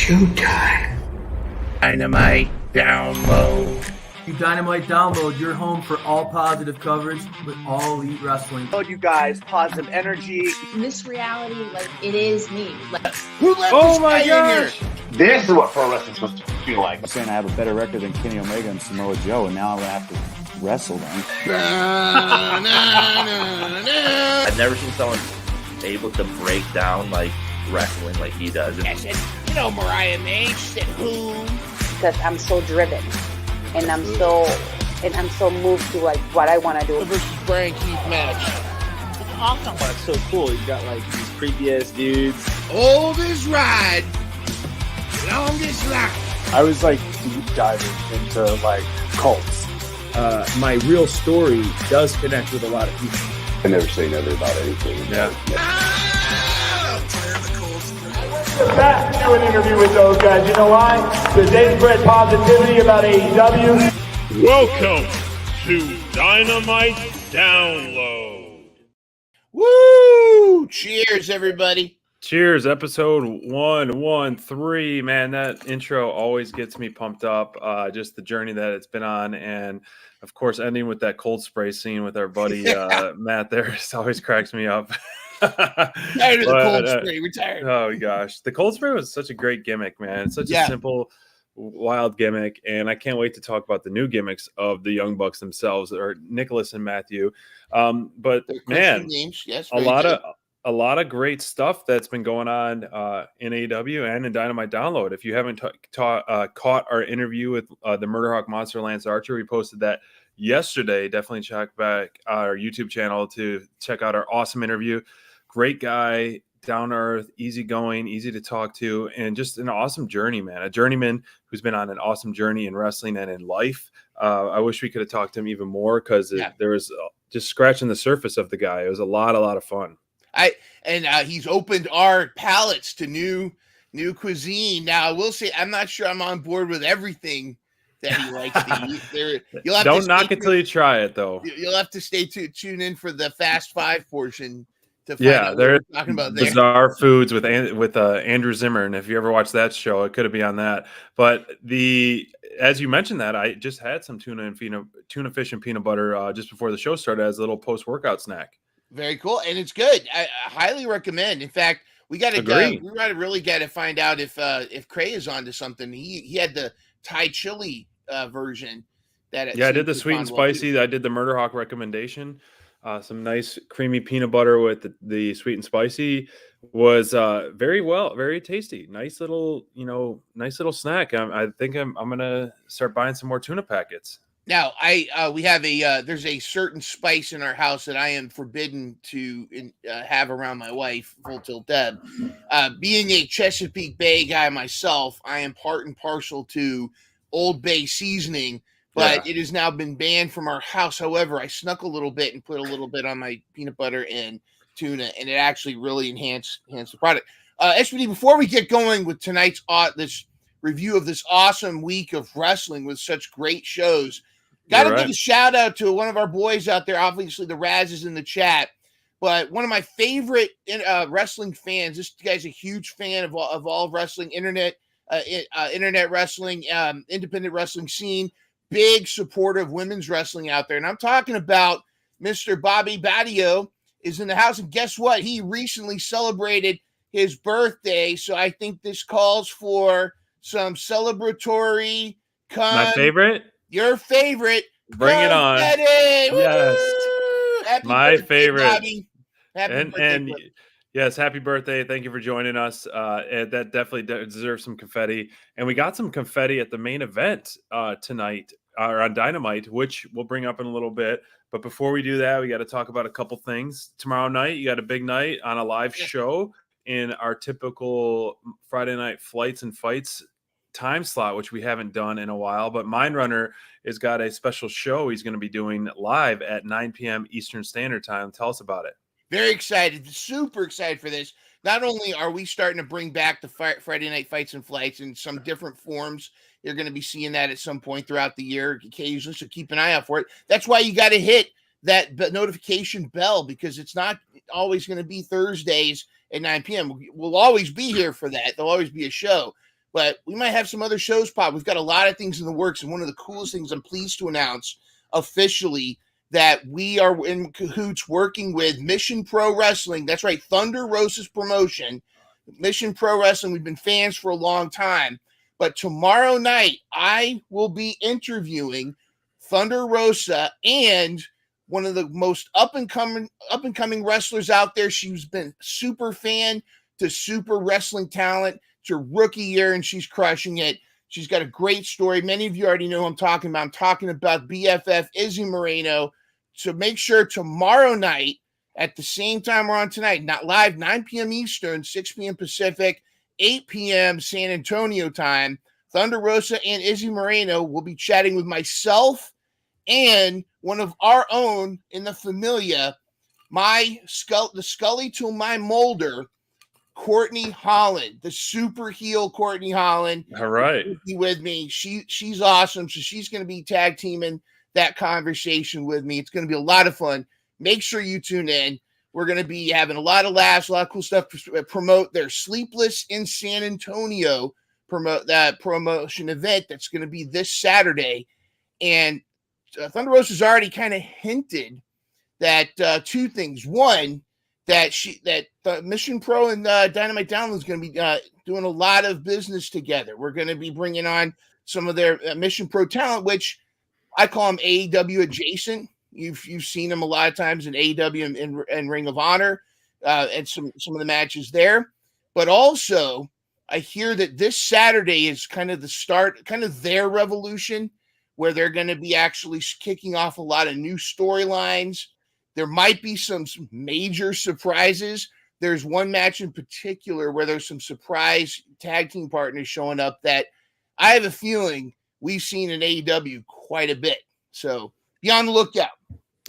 Showtime. Dynamite download. You Dynamite download, your home for all positive coverage with all elite wrestling. Told you guys, positive energy. This reality, like, it is me. Like, Who let this guy in here? This is what pro wrestling's supposed to feel like. I'm saying I have a better record than Kenny Omega and Samoa Joe, and now I'm going to have to wrestle them. I've never seen someone able to break down like wrestling like he does. I said, you know, Mariah May, she said, boom. Because I'm so driven, and I'm so moved to like what I want to do. The versus Brian Keith match. It's awesome. That's so cool. You got like these creepy ass dudes. Oldest ride, longest line. I was like deep diving into like cults. My real story does connect with a lot of people. I never say never about anything. Yeah. Back to do an interview with those guys. You know why? Because they spread positivity about AEW. Welcome to Dynamite Download. Woo! Cheers, everybody. Cheers, episode 113. Man, that intro always gets me pumped up. Just the journey that it's been on. And of course, ending with that cold spray scene with our buddy Matt there always cracks me up. Tired of the cold spray. Retired. Oh gosh, the cold spray was such a great gimmick, man. It's such a simple, wild gimmick, and I can't wait to talk about the new gimmicks of the Young Bucks themselves, or Nicholas and Matthew. But man, names. Yes, a lot of great stuff that's been going on in AEW and in Dynamite Download. If you haven't caught our interview with the Murderhawk Monster Lance Archer, we posted that yesterday. Definitely check back our YouTube channel to check out our awesome interview. Great guy, down to earth, easygoing, easy to talk to, and just an awesome journey, man. A journeyman who's been on an awesome journey in wrestling and in life. I wish we could have talked to him even more because there was just scratching the surface of the guy. It was a lot of fun. He's opened our palates to new cuisine. Now, I will say I'm not sure I'm on board with everything that he likes to eat. Don't knock it till you try it, though. You'll have to stay tune in for the Fast Five portion to find out what they're we're talking about there. Bizarre Foods with Andrew Zimmer, and if you ever watched that show, it could have been on that. But as you mentioned that, I just had some tuna fish and peanut butter just before the show started as a little post-workout snack. Very cool, and it's good. I highly recommend. In fact, we got to really got to find out if Cray is onto something. He had the Thai chili version. I did the sweet and spicy. I did the Murderhawk recommendation. Some nice creamy peanut butter with the sweet and spicy was very tasty. Nice little snack. I think I'm gonna start buying some more tuna packets. Now, we have there's a certain spice in our house that I am forbidden to have around my wife, Full Tilt Deb. Being a Chesapeake Bay guy myself, I am part and parcel to Old Bay seasoning, but it has now been banned from our house. However, I snuck a little bit and put a little bit on my peanut butter and tuna, and it actually really enhanced the product. SPD, before we get going with tonight's this review of this awesome week of wrestling with such great shows, got to give a shout out to one of our boys out there. Obviously, the Raz is in the chat, but one of my favorite wrestling fans. This guy's a huge fan of all wrestling, internet wrestling, independent wrestling scene. Big supporter of women's wrestling out there, and I'm talking about Mr. Bobby Badio is in the house. And guess what? He recently celebrated his birthday, so I think this calls for some celebratory. My favorite. Your favorite. Bring it on. Yes. Happy My birthday, favorite. Bobby. Happy birthday, and yes, happy birthday. Thank you for joining us. And that definitely deserves some confetti. And we got some confetti at the main event tonight or on Dynamite, which we'll bring up in a little bit. But before we do that, we got to talk about a couple things. Tomorrow night, you got a big night on a live show in our typical Friday night flights and fights time slot, which we haven't done in a while. But Mindrunner has got a special show he's going to be doing live at 9 p.m. Eastern Standard Time. Tell us about it. Very excited, super excited for this. Not only are we starting to bring back the Friday night fights and flights in some different forms, you're going to be seeing that at some point throughout the year occasionally, so keep an eye out for it. That's why you got to hit that notification bell, because it's not always going to be Thursdays at 9 p.m. We'll always be here for that. There'll always be a show. but we might have some other shows pop. We've got a lot of things in the works, and one of the coolest things I'm pleased to announce officially that we are in cahoots working with Mission Pro Wrestling. That's right, Thunder Rosa's promotion, Mission Pro Wrestling. We've been fans for a long time, but tomorrow night I will be interviewing Thunder Rosa and one of the most up and coming wrestlers out there. She's been super fan to super wrestling talent. It's her rookie year, and she's crushing it. She's got a great story. Many of you already know who I'm talking about. I'm talking about BFF Izzy Moreno. So make sure tomorrow night at the same time we're on tonight, not live, 9 p.m. Eastern, 6 p.m. Pacific, 8 p.m. San Antonio time, Thunder Rosa and Izzy Moreno will be chatting with myself and one of our own in the Familia, the Scully to my Mulder, Courtney Holland, the super heel Courtney Holland. All right. Be with me. She's awesome. So she's going to be tag teaming that conversation with me. It's going to be a lot of fun. Make sure you tune in. We're going to be having a lot of laughs, a lot of cool stuff to promote their Sleepless in San Antonio promotion event that's going to be this Saturday. And Thunder Rosa's already kind of hinted that two things. One, that Mission Pro and Dynamite Download is going to be doing a lot of business together. We're going to be bringing on some of their Mission Pro talent, which I call them AEW adjacent. You've seen them a lot of times in AEW and Ring of Honor and some of the matches there. But also, I hear that this Saturday is kind of the start, kind of their revolution, where they're going to be actually kicking off a lot of new storylines. There might be some major surprises. There's one match in particular where there's some surprise tag team partners showing up that I have a feeling we've seen in AEW quite a bit. So be on the lookout.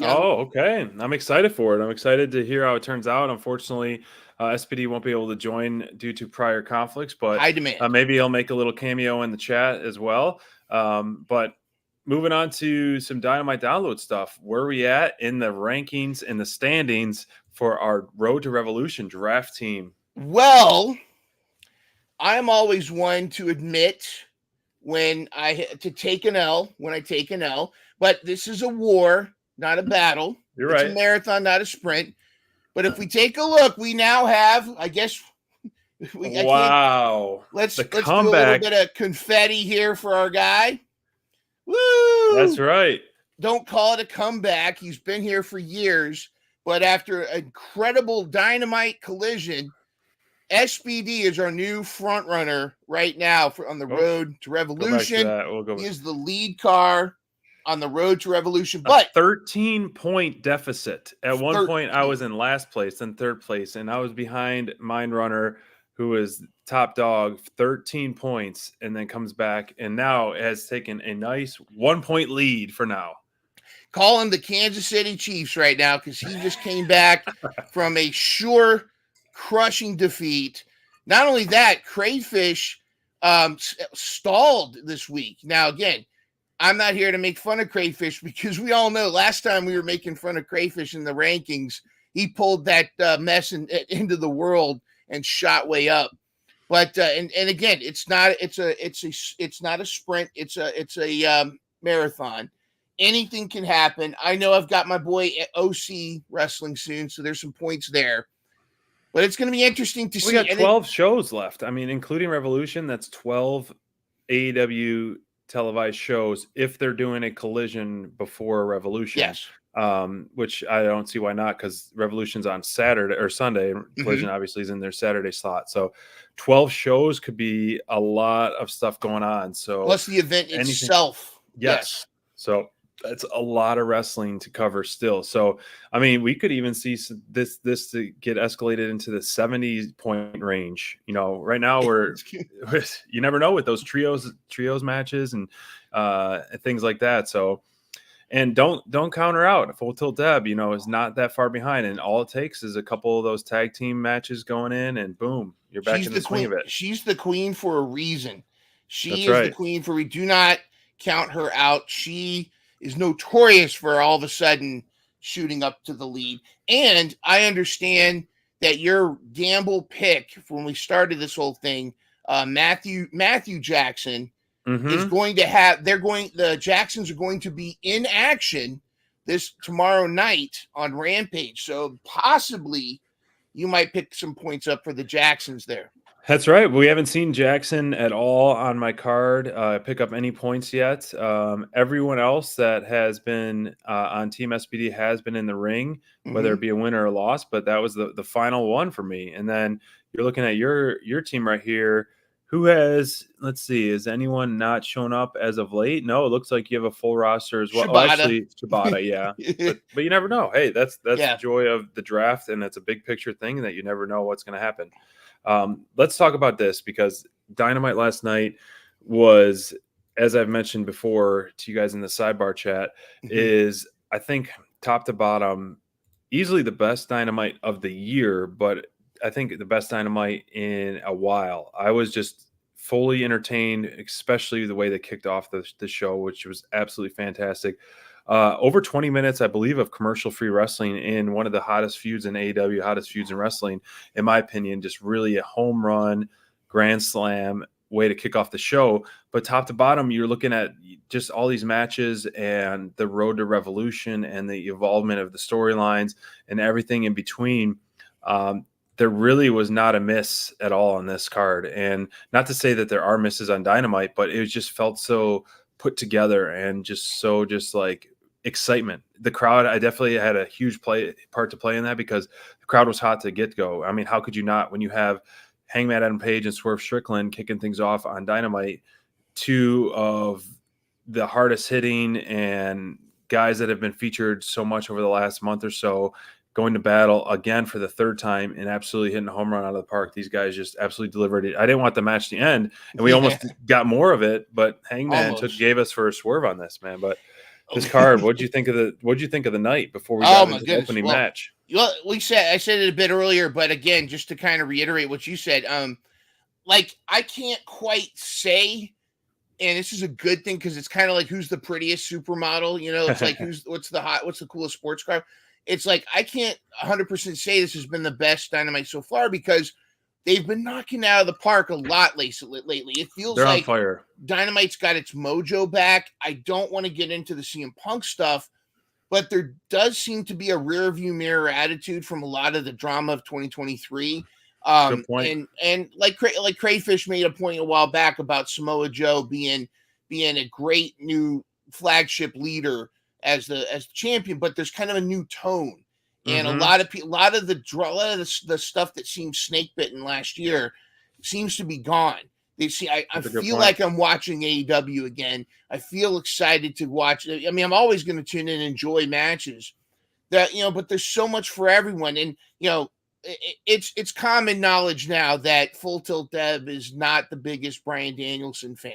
Oh, okay. I'm excited for it. I'm excited to hear how it turns out. Unfortunately, SPD won't be able to join due to prior conflicts, but high demand. Maybe he'll make a little cameo in the chat as well. But moving on to some Dynamite Download stuff. Where are we at in the rankings and the standings for our Road to Revolution draft team? Well, I'm always one to admit when I take an L, but this is a war, not a battle. You're it's right. A marathon, not a sprint. But if we take a look, we now have, I guess. Wow. Let's do a little bit of confetti here for our guy. Woo! That's right. Don't call it a comeback. He's been here for years. But after an incredible Dynamite collision, SPD is our new front runner right now on the Road to Revolution. He is the lead car on the Road to Revolution. But 13-point deficit. At one point, I was in last place and third place, and I was behind Mind Runner, who is top dog, 13 points, and then comes back and now has taken a nice 1-point lead for now. Call him the Kansas City Chiefs right now because he just came back from a sure crushing defeat. Not only that, Crayfish stalled this week. Now, again, I'm not here to make fun of Crayfish because we all know last time we were making fun of Crayfish in the rankings, he pulled that mess into the world and shot way up. But and again, it's not a sprint. It's a marathon. Anything can happen. I know I've got my boy OC wrestling soon, so there's some points there. But it's going to be interesting to see. We got 12 shows left. I mean, including Revolution, that's 12 AEW televised shows if they're doing a collision before Revolution. Yes. Which I don't see why not, because Revolution's on Saturday or Sunday. Collision obviously is in their Saturday slot. So 12 shows could be a lot of stuff going on. So plus the event itself. Yes. So that's a lot of wrestling to cover still. So, I mean, we could even see this to get escalated into the 70-point range. You know, right now you never know with those trios matches and things like that. So, and don't counter out. Full Tilt Deb, you know, is not that far behind, and all it takes is a couple of those tag team matches going in, and boom, you're back in the swing of it. She's the queen for a reason. She is the queen we do not count her out. She is notorious for all of a sudden shooting up to the lead. And I understand that your gamble pick when we started this whole thing Matthew Jackson Mm-hmm. is going to have. The Jacksons are going to be in action this tomorrow night on Rampage. So possibly you might pick some points up for the Jacksons there. That's right. We haven't seen Jackson at all on my card pick up any points yet. Everyone else that has been on Team SPD has been in the ring, whether it be a win or a loss, but that was the final one for me. And then you're looking at your team right here. Who has, let's see, has anyone not shown up as of late? No, it looks like you have a full roster as well. Shibata. Oh, actually, Shibata, yeah. but you never know. Hey, that's Yeah. the joy of the draft, and it's a big picture thing that you never know what's going to happen. Let's talk about this because Dynamite last night was, as I've mentioned before to you guys in the sidebar chat, is I think top to bottom, easily the best Dynamite of the year, but I think the best Dynamite in a while. I was just fully entertained, especially the way they kicked off the show, which was absolutely fantastic. Over 20 minutes, I believe, of commercial-free wrestling in one of the hottest feuds in AEW, hottest feuds in wrestling, in my opinion, just really a home run, grand slam way to kick off the show. But top to bottom, you're looking at just all these matches and the road to Revolution and the involvement of the storylines and everything in between. There really was not a miss at all on this card. And not to say that there are misses on Dynamite, but it just felt so put together and just like excitement. The crowd, I definitely had a huge part to play in that because the crowd was hot to get go. I mean, how could you not when you have Hangman Adam Page and Swerve Strickland kicking things off on Dynamite, two of the hardest hitting and guys that have been featured so much over the last month or so, going to battle again for the third time and absolutely hitting a home run out of the park. These guys just absolutely delivered it. I didn't want the match to end, and we almost got more of it, but Hangman gave us for a swerve on this, man. But this card, what'd you think of the night before we got into the opening match? Well, I said it a bit earlier, but again, just to kind of reiterate what you said, like I can't quite say, and this is a good thing because it's kind of like who's the prettiest supermodel, you know? It's like what's the coolest sports car? It's like I can't 100% say this has been the best Dynamite so far because they've been knocking out of the park a lot lately. It feels They're like on fire. Dynamite's got its mojo back. I don't want to get into the CM Punk stuff, but there does seem to be a rear view mirror attitude from a lot of the drama of 2023. Good point. And like Crayfish made a point a while back about Samoa Joe being a great new flagship leader as the champion, but there's kind of a new tone, and a lot of the stuff that seemed snake bitten last year seems to be gone. I feel like I'm watching AEW again. I feel excited to watch. I mean, I'm always going to tune in and enjoy matches that, but there's so much for everyone. And, it's common knowledge now that Full Tilt Deb is not the biggest Bryan Danielson fan.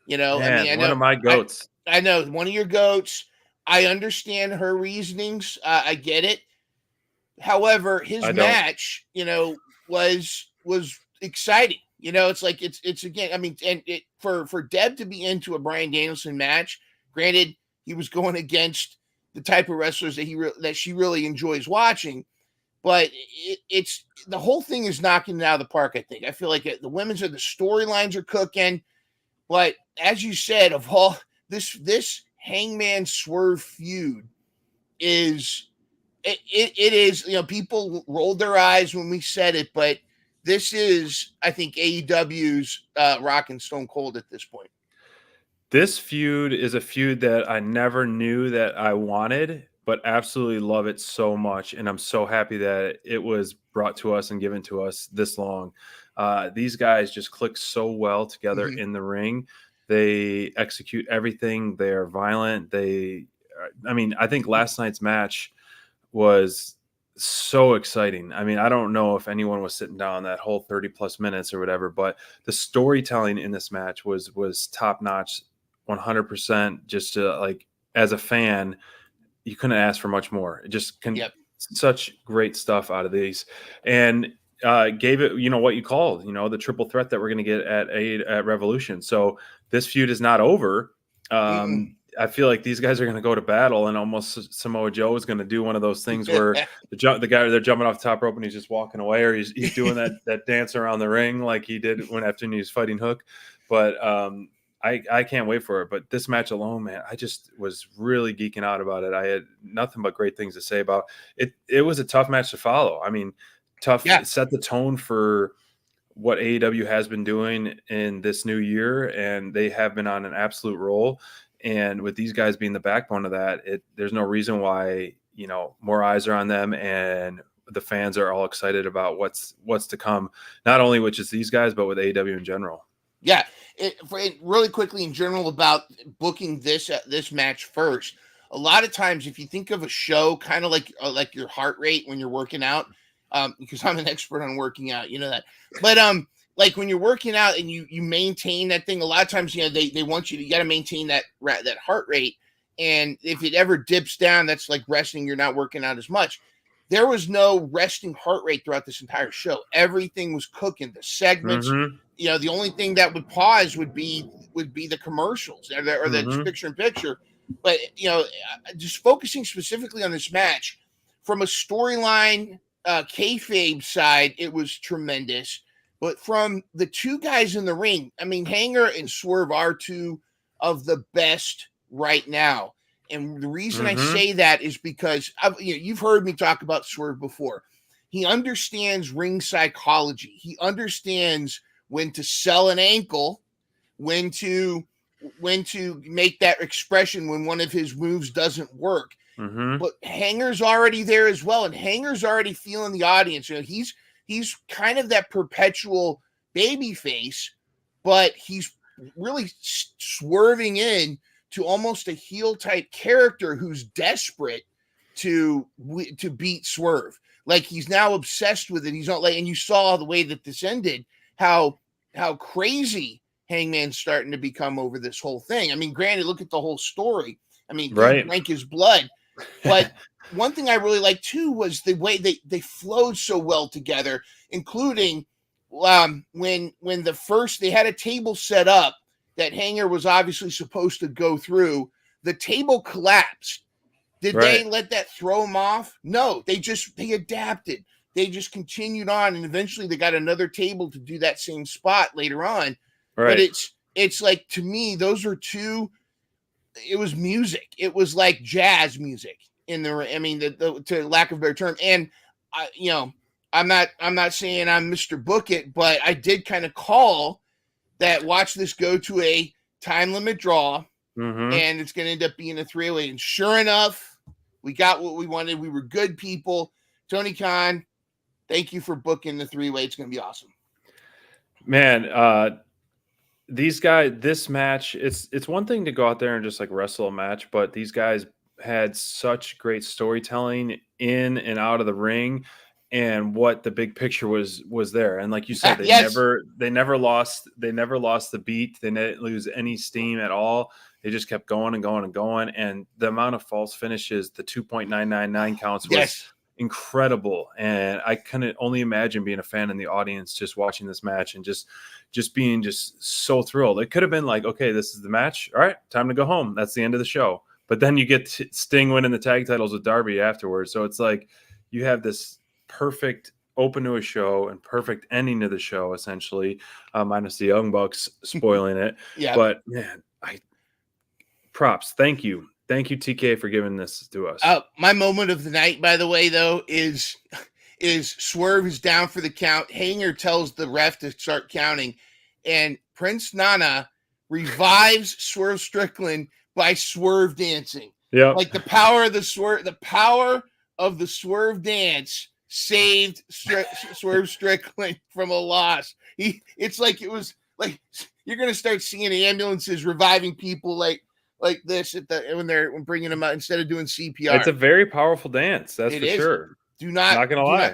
Man, I know one of my goats. I know one of your goats. I understand her reasonings. I get it. However, his match, was exciting. It's like it's again. I mean, and for Deb to be into a Bryan Danielson match. Granted, he was going against the type of wrestlers that she really enjoys watching, but it's the whole thing is knocking it out of the park. I think. I feel like the the storylines are cooking, but as you said, of all this Hangman Swerve feud is it is, people rolled their eyes when we said it, but this is, I think, AEW's Rock and Stone Cold at this point. This feud is a feud that I never knew that I wanted, but absolutely love it so much. And I'm so happy that it was brought to us and given to us this long. These guys just click so well together in the ring. They execute everything. They are violent. I think last night's match was so exciting. I mean, I don't know if anyone was sitting down that whole 30 plus minutes or whatever, but the storytelling in this match was top notch, 100%. Just to, as a fan, you couldn't ask for much more. It just such great stuff out of these, and gave it, what you called, the triple threat that we're going to get at Revolution. So this feud is not over. I feel like these guys are going to go to battle, and almost Samoa Joe is going to do one of those things where the guy they're jumping off the top rope and he's just walking away, or he's doing that dance around the ring like he did after he was fighting Hook. But I can't wait for it. But this match alone, man, I just was really geeking out about it. I had nothing but great things to say about it. It was a tough match to follow. I mean, tough. Yeah. It set the tone for what AEW has been doing in this new year, and they have been on an absolute roll. And with these guys being the backbone of that, there's no reason why, more eyes are on them, and the fans are all excited about what's to come, not only with just these guys, but with AEW in general. Yeah. Really quickly in general about booking this match first. A lot of times, if you think of a show kind of like your heart rate when you're working out, because I'm an expert on working out, you know that. But like when you're working out and you maintain that thing, a lot of times, they want you got to maintain that heart rate. And if it ever dips down, that's like resting. You're not working out as much. There was no resting heart rate throughout this entire show. Everything was cooking. The segments, the only thing that would pause would be the commercials or the picture in picture. But just focusing specifically on this match from a storyline, kayfabe side, it was tremendous. But from the two guys in the ring, I mean, Hanger and Swerve are two of the best right now. And the reason I say that is because you've heard me talk about Swerve before. He understands ring psychology. He understands when to sell an ankle, when to make that expression when one of his moves doesn't work. But Hanger's already there as well, and Hanger's already feeling the audience. He's kind of that perpetual baby face, but he's really swerving in to almost a heel type character who's desperate to beat Swerve. Like he's now obsessed with it. He's not and you saw the way that this ended, how crazy Hangman's starting to become over this whole thing. I mean, granted, look at the whole story. I mean, he drank his blood. But one thing I really liked too was the way they flowed so well together, including when they had a table set up that Hanger was obviously supposed to go through. The table collapsed. Did they let that throw him off? No, they adapted. They just continued on, and eventually they got another table to do that same spot later on. But it's like, to me, those are two. It was music. It was like jazz music to lack of a better term. And I'm not saying I'm Mr. Book It, but I did kind of call that. Watch this go to a time limit draw, and it's going to end up being a 3-way. And sure enough, we got what we wanted. We were good people. Tony Khan, thank you for booking the 3-way. It's going to be awesome, man. These guys, this match, it's one thing to go out there and just like wrestle a match, but these guys had such great storytelling in and out of the ring, and what the big picture was there. And like you said, they never lost the beat. They didn't lose any steam at all. They just kept going and going and going. And the amount of false finishes, the 2.999 counts was incredible. And I couldn't only imagine being a fan in the audience, just watching this match and just being just so thrilled. It could have been like, okay, this is the match. All right, time to go home. That's the end of the show. But then you get Sting winning the tag titles with Darby afterwards. So it's like you have this perfect open to a show and perfect ending to the show, essentially, minus the Young Bucks spoiling it. But man, props. Thank you, TK, for giving this to us. My moment of the night, by the way, though, is Swerve is down for the count. Hanger tells the ref to start counting, and Prince Nana revives Swerve Strickland by Swerve dancing. Yeah, like the power of the Swerve dance saved Swerve Strickland from a loss. It's like it was like you're gonna start seeing ambulances reviving people like this when bringing them out instead of doing CPR. It's a very powerful dance, that's for sure. Do not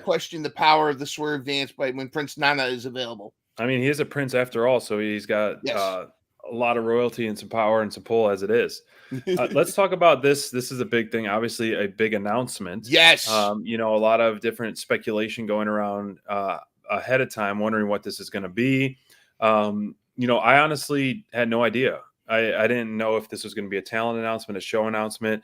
question the power of the Swerve dance when Prince Nana is available. I mean, he is a prince after all, so he's got a lot of royalty and some power and some pull as it is. Let's talk about this. This is a big thing, obviously a big announcement. Yes. A lot of different speculation going around ahead of time, wondering what this is going to be. I honestly had no idea. I didn't know if this was going to be a talent announcement, a show announcement.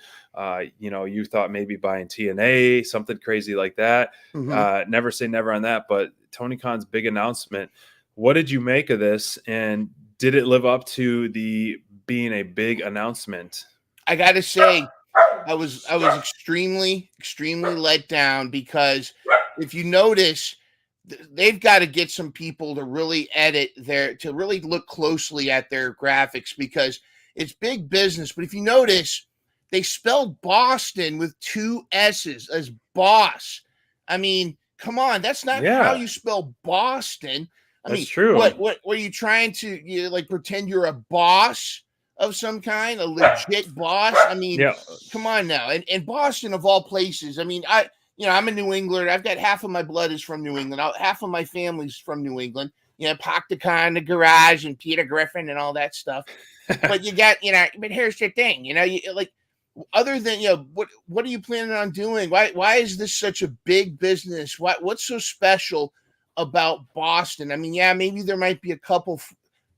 You thought maybe buying TNA, something crazy like that. Never say never on that. But Tony Khan's big announcement. What did you make of this? And did it live up to the being a big announcement? I got to say, I was extremely let down, because if you notice, they've got to get some people to really to really look closely at their graphics, because it's big business. But if you notice, they spelled Boston with 2 S's as boss. I mean, come on, that's not how you spell Boston. That's true. What were you trying to like pretend you're a boss of some kind, a legit boss? I mean, come on now. And Boston of all places. I mean, I'm a New Englander. I've got half of my blood is from New England. Half of my family's from New England. Park the car in the garage and Peter Griffin and all that stuff. But you got, but here's the thing, other than, what are you planning on doing? Why is this such a big business? What's so special about Boston? I mean, maybe there might be a couple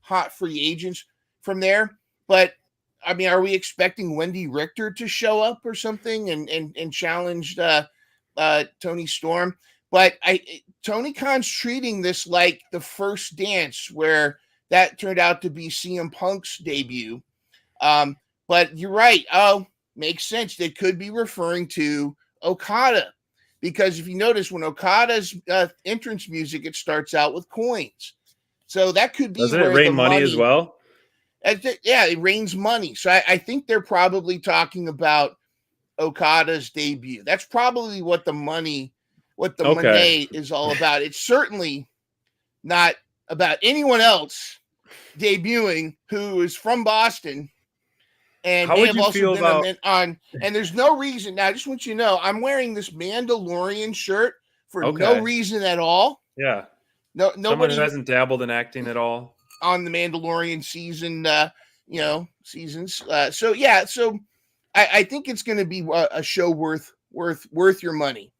hot free agents from there, but I mean, are we expecting Wendy Richter to show up or something and challenge Tony Storm? But Tony Khan's treating this like the first dance, where that turned out to be CM Punk's debut. But you're right. Oh, makes sense. They could be referring to Okada, because if you notice, when Okada's entrance music, it starts out with coins. So that could be. Doesn't it rain money as well? It rains money. So I think they're probably talking about Okada's debut. That's probably what the money is all about. It's certainly not about anyone else debuting who is from Boston. And how they would have you also feel been about and there's no reason. Now, I just want you to know, I'm wearing this Mandalorian shirt for no reason at all. Yeah. Nobody Someone who hasn't dabbled in acting at all on the Mandalorian seasons. So I think it's going to be a show worth your money.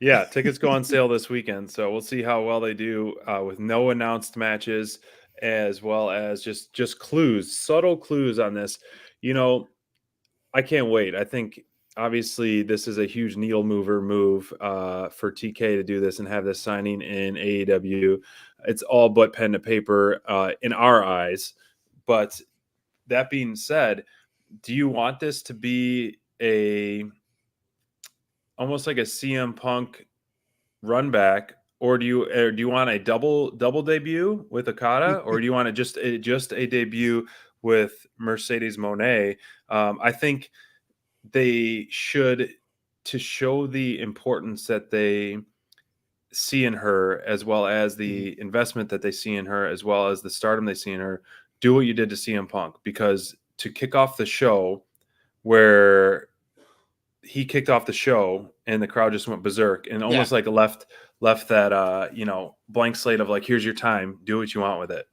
Yeah, tickets go on sale this weekend, so we'll see how well they do with no announced matches, as well as just clues, subtle clues on this. I can't wait. I think obviously this is a huge needle move for TK to do this and have this signing in AEW. It's all but pen to paper in our eyes. But that being said, do you want this to be almost like a CM Punk run back, or do you want a double debut with Okada, or do you want just a debut with Mercedes Moné? I think they should, to show the importance that they see in her, as well as the investment that they see in her, as well as the stardom they see in her, do what you did to CM Punk, because to kick off the show where he kicked off the show and the crowd just went berserk and almost like left that blank slate of like, here's your time, do what you want with it.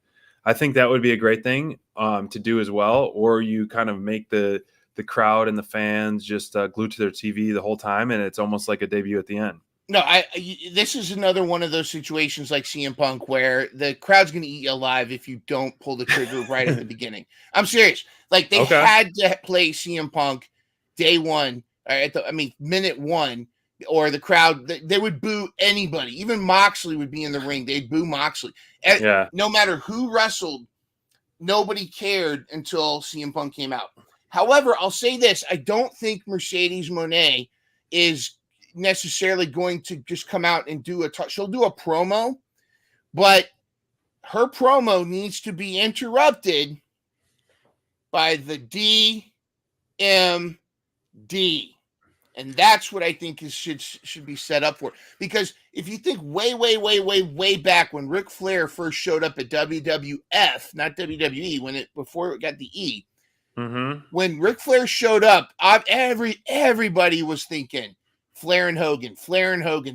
I think that would be a great thing to do as well. Or you kind of make the crowd and the fans just glued to their TV the whole time, and it's almost like a debut at the end. No, this is another one of those situations like CM Punk where the crowd's going to eat you alive if you don't pull the trigger right at the beginning. I'm serious. Like, they had to play CM Punk day one, minute one, or the crowd, they would boo anybody. Even Moxley would be in the ring. They'd boo Moxley. No matter who wrestled, nobody cared until CM Punk came out. However, I'll say this. I don't think Mercedes Moné is necessarily going to just come out and she'll do a promo, but her promo needs to be interrupted by the DMD. And that's what I think should be set up for. Because if you think way back when Ric Flair first showed up at WWF, not WWE, before it got the E, when Ric Flair showed up, everybody was thinking Flair and Hogan.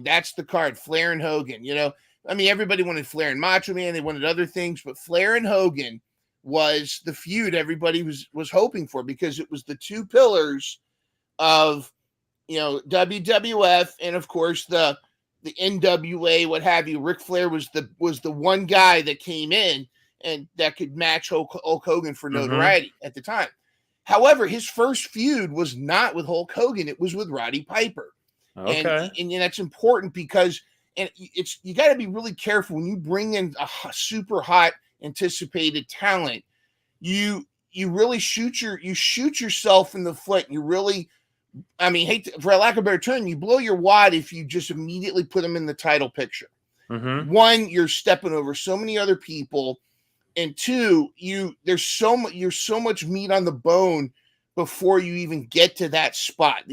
That's the card, Flair and Hogan. Everybody wanted Flair and Macho Man. They wanted other things, but Flair and Hogan was the feud everybody was hoping for, because it was the two pillars of WWF and of course the NWA, what have you. Ric Flair was the one guy that came in and that could match Hulk Hogan for notoriety at the time. However, his first feud was not with Hulk Hogan; it was with Roddy Piper. Okay. And that's important because you got to be really careful when you bring in a super hot anticipated talent. You really shoot yourself in the foot. You really, for lack of a better term, you blow your wad if you just immediately put them in the title picture. One, you're stepping over so many other people, and two, you're so much meat on the bone before you even get to that spot.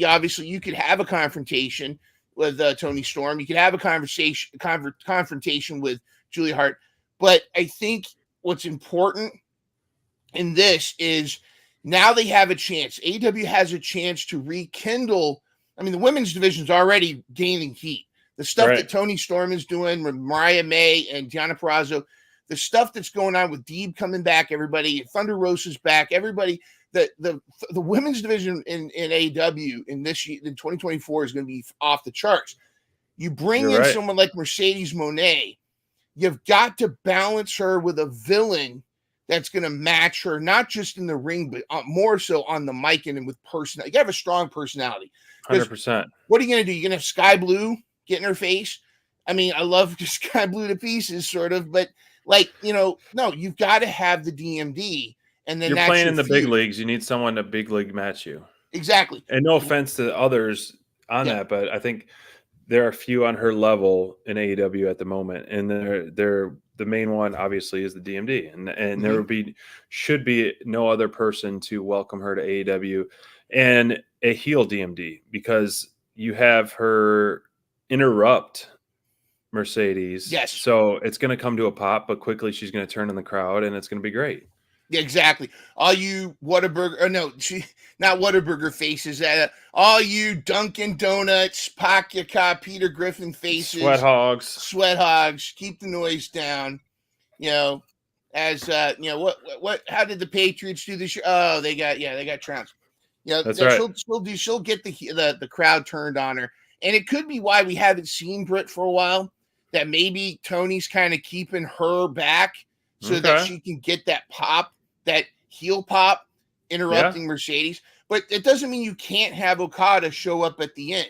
Obviously you could have a confrontation with Tony Storm. You could have a confrontation with Julia Hart. But I think what's important in this is now they have a chance. AEW has a chance to rekindle. The women's division is already gaining heat. The stuff that Tony Storm is doing with Mariah May and Deonna Purrazzo, the stuff that's going on with Deeb coming back, everybody, Thunder Rosa's back, everybody. The women's division in AEW in 2024 is going to be off the charts. You bring in someone like Mercedes Moné, you've got to balance her with a villain that's going to match her, not just in the ring, but more so on the mic and with personality. You have a strong personality. 100%. What are you going to do? You're going to have Sky Blue get in her face? I love Sky Blue to pieces, sort of, but no, you've got to have the DMD. And then you're playing in the big leagues. You need someone to big league match you. Exactly. And no offense to others on that, but I think there are a few on her level in AEW at the moment. And they're the main one, obviously, is the DMD. And there should be no other person to welcome her to AEW and a heel DMD, because you have her interrupt Mercedes. Yes. So it's going to come to a pop, but quickly she's going to turn in the crowd and it's going to be great. Yeah, exactly. All you Whataburger, not Whataburger faces. All you Dunkin' Donuts, Pakyaka, Peter Griffin faces. Sweat hogs. Keep the noise down. How did the Patriots do this year? Oh, they got trounced. That's right. She'll get the crowd turned on her. And it could be why we haven't seen Britt for a while, that maybe Tony's kind of keeping her back so that she can get that pop, that heel pop, interrupting Mercedes. But it doesn't mean you can't have Okada show up at the end.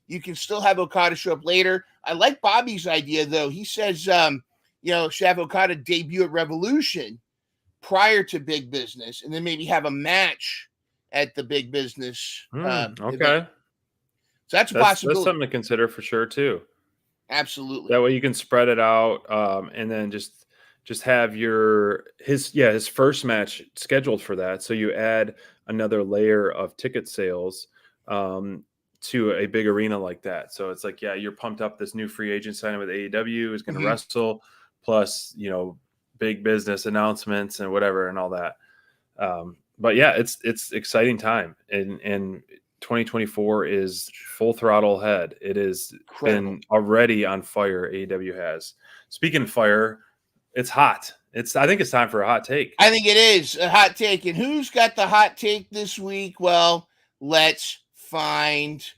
You can still have Okada show up later. I like Bobby's idea, though. He says, should have Okada debut at Revolution prior to Big Business, and then maybe have a match at the Big Business. Okay. Event. So that's a possibility. That's something to consider for sure, too. Absolutely. That way you can spread it out, and then just have his first match scheduled for that. So you add another layer of ticket sales to a big arena like that. So it's like, you're pumped up. This new free agent signing with AEW is going to wrestle, plus Big Business announcements and whatever and all that. But it's exciting time, and 2024 is full throttle ahead. It has been already on fire. AEW has. Speaking of fire, it's hot. I think it's time for a hot take. I think it is a hot take. And who's got the hot take this week? Well, let's find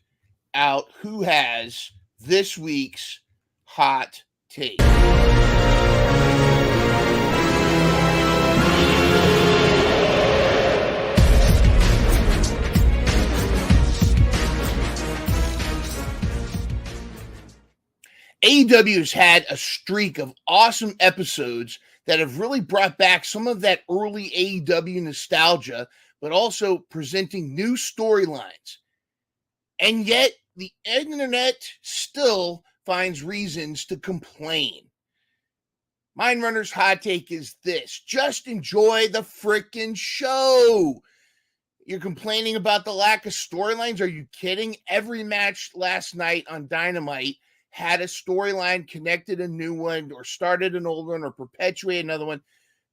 out who has this week's hot take. AEW has had a streak of awesome episodes that have really brought back some of that early AEW nostalgia, but also presenting new storylines. And yet, the internet still finds reasons to complain. Mindrunner's hot take is this: just enjoy the frickin' show. You're complaining about the lack of storylines? Are you kidding? Every match last night on Dynamite had a storyline, connected a new one, or started an old one, or perpetuated another one.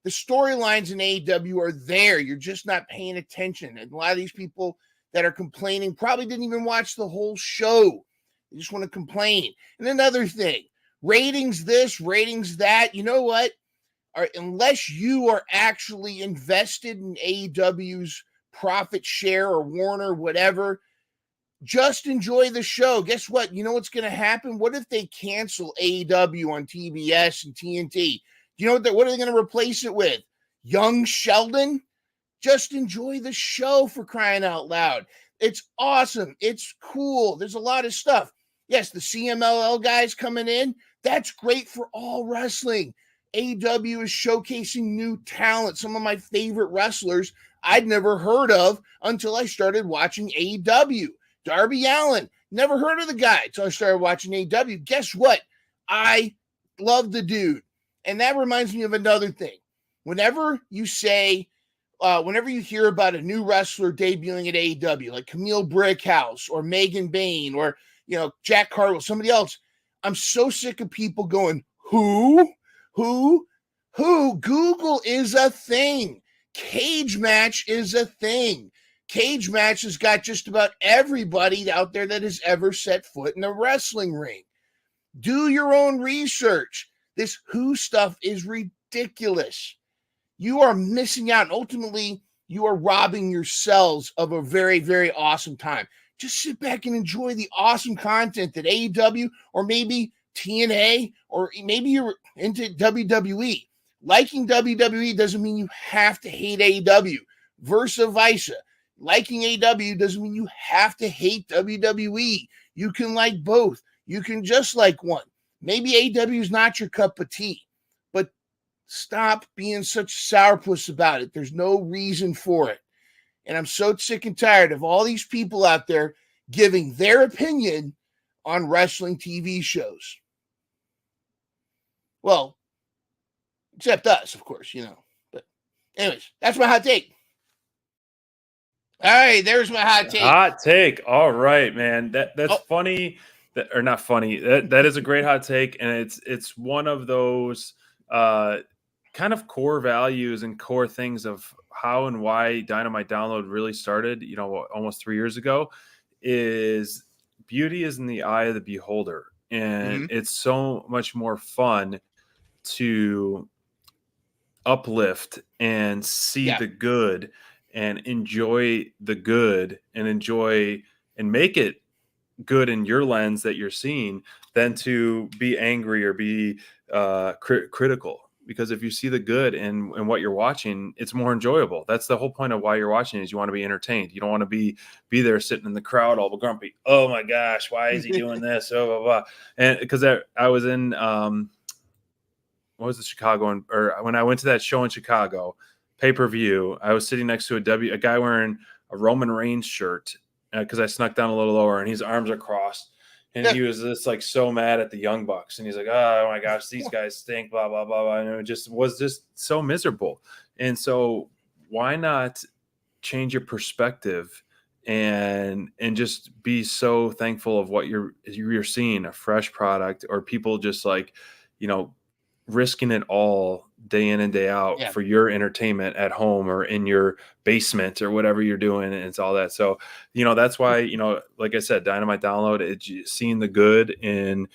The storylines in AEW are there. You're just not paying attention. And a lot of these people that are complaining probably didn't even watch the whole show. They just want to complain. And another thing, ratings this, ratings that. You know what? Unless you are actually invested in AEW's profit share or Warner, whatever, just enjoy the show. Guess what? You know what's going to happen? What if they cancel AEW on TBS and TNT? Do you know what are they going to replace it with? Young Sheldon? Just enjoy the show, for crying out loud. It's awesome. It's cool. There's a lot of stuff. Yes, the CMLL guys coming in. That's great for all wrestling. AEW is showcasing new talent. Some of my favorite wrestlers I'd never heard of until I started watching AEW. Darby Allin. Never heard of the guy until I started watching AEW. Guess what? I love the dude. And that reminds me of another thing. Whenever you hear about a new wrestler debuting at AEW, like Camille Brickhouse or Megan Bain or, Jack Cargill, somebody else, I'm so sick of people going, who? Google is a thing. Cage Match is a thing. Cage Match has got just about everybody out there that has ever set foot in a wrestling ring. Do your own research. This who stuff is ridiculous. You are missing out. And ultimately, you are robbing yourselves of a very, very awesome time. Just sit back and enjoy the awesome content that AEW or maybe TNA or maybe you're into WWE. Liking WWE doesn't mean you have to hate AEW. Versa versa. Liking AEW doesn't mean you have to hate WWE. You can like both. You can just like one. Maybe AEW is not your cup of tea, but stop being such a sourpuss about it. There's no reason for it. And I'm so sick and tired of all these people out there giving their opinion on wrestling TV shows. Well, except us, of course, But anyways, that's my hot take. All right, there's my hot take. Hot take. All right, man. That's funny. Or not funny. That is a great hot take, and it's one of those kind of core values and core things of how and why Dynamite Download really started, almost 3 years ago, is beauty is in the eye of the beholder. And it's so much more fun to uplift and see the good and enjoy the good and enjoy and make it good in your lens that you're seeing than to be angry or be critical. Because if you see the good in what you're watching, it's more enjoyable. That's the whole point of why you're watching is you want to be entertained. You don't want to be there sitting in the crowd all grumpy. Oh my gosh, why is he doing this? Oh, blah, blah. And because I was in what was the Chicago or when I went to that show in Chicago, pay-per-view, I was sitting next to a guy wearing a Roman Reigns shirt because I snuck down a little lower and his arms are crossed. And he was just like so mad at the Young Bucks. And he's like, oh my gosh, these guys stink, blah, blah, blah, blah. And it was just so miserable. And so why not change your perspective and just be so thankful of what you're seeing, a fresh product or people just like, risking it all day in and day out for your entertainment at home or in your basement or whatever you're doing. And it's all that. So, that's why, like I said, Dynamite Download, it's seeing the good in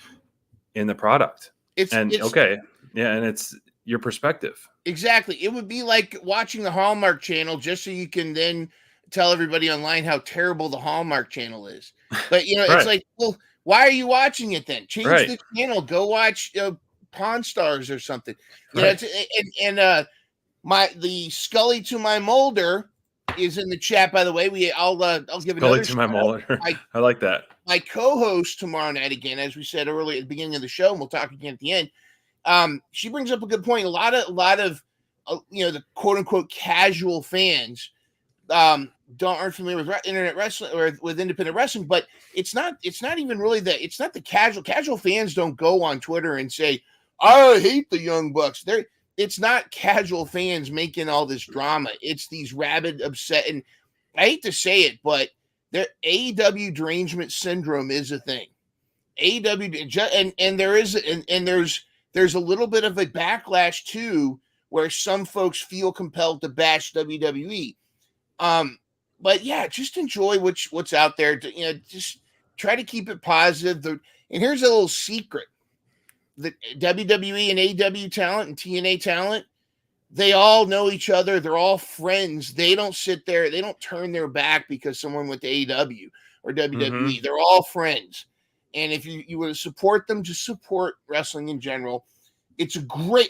the product. And it's your perspective. Exactly. It would be like watching the Hallmark Channel just so you can then tell everybody online how terrible the Hallmark Channel is. But, it's like, well, why are you watching it then? Change the channel. Go watch Pawn Stars or something. The Scully to my Mulder is in the chat, by the way. I'll give another Scully to my Mulder. I like that. My co-host tomorrow night again, as we said earlier at the beginning of the show, and we'll talk again at the end. She brings up a good point. A lot of the quote unquote casual fans aren't familiar with internet wrestling or with independent wrestling, but it's not even really it's not the casual fans don't go on Twitter and say, I hate the Young Bucks. It's not casual fans making all this drama. It's these rabid, upset, and I hate to say it, but their AEW derangement syndrome is a thing. AEW, and there's a little bit of a backlash too, where some folks feel compelled to bash WWE. But yeah, just enjoy what's out there. Just try to keep it positive. And here's a little secret. The WWE and AEW talent and TNA talent, they all know each other. They're all friends. They don't sit there. They don't turn their back because someone went to AEW or WWE. They're all friends. And if you want to support them, just support wrestling in general. It's a great,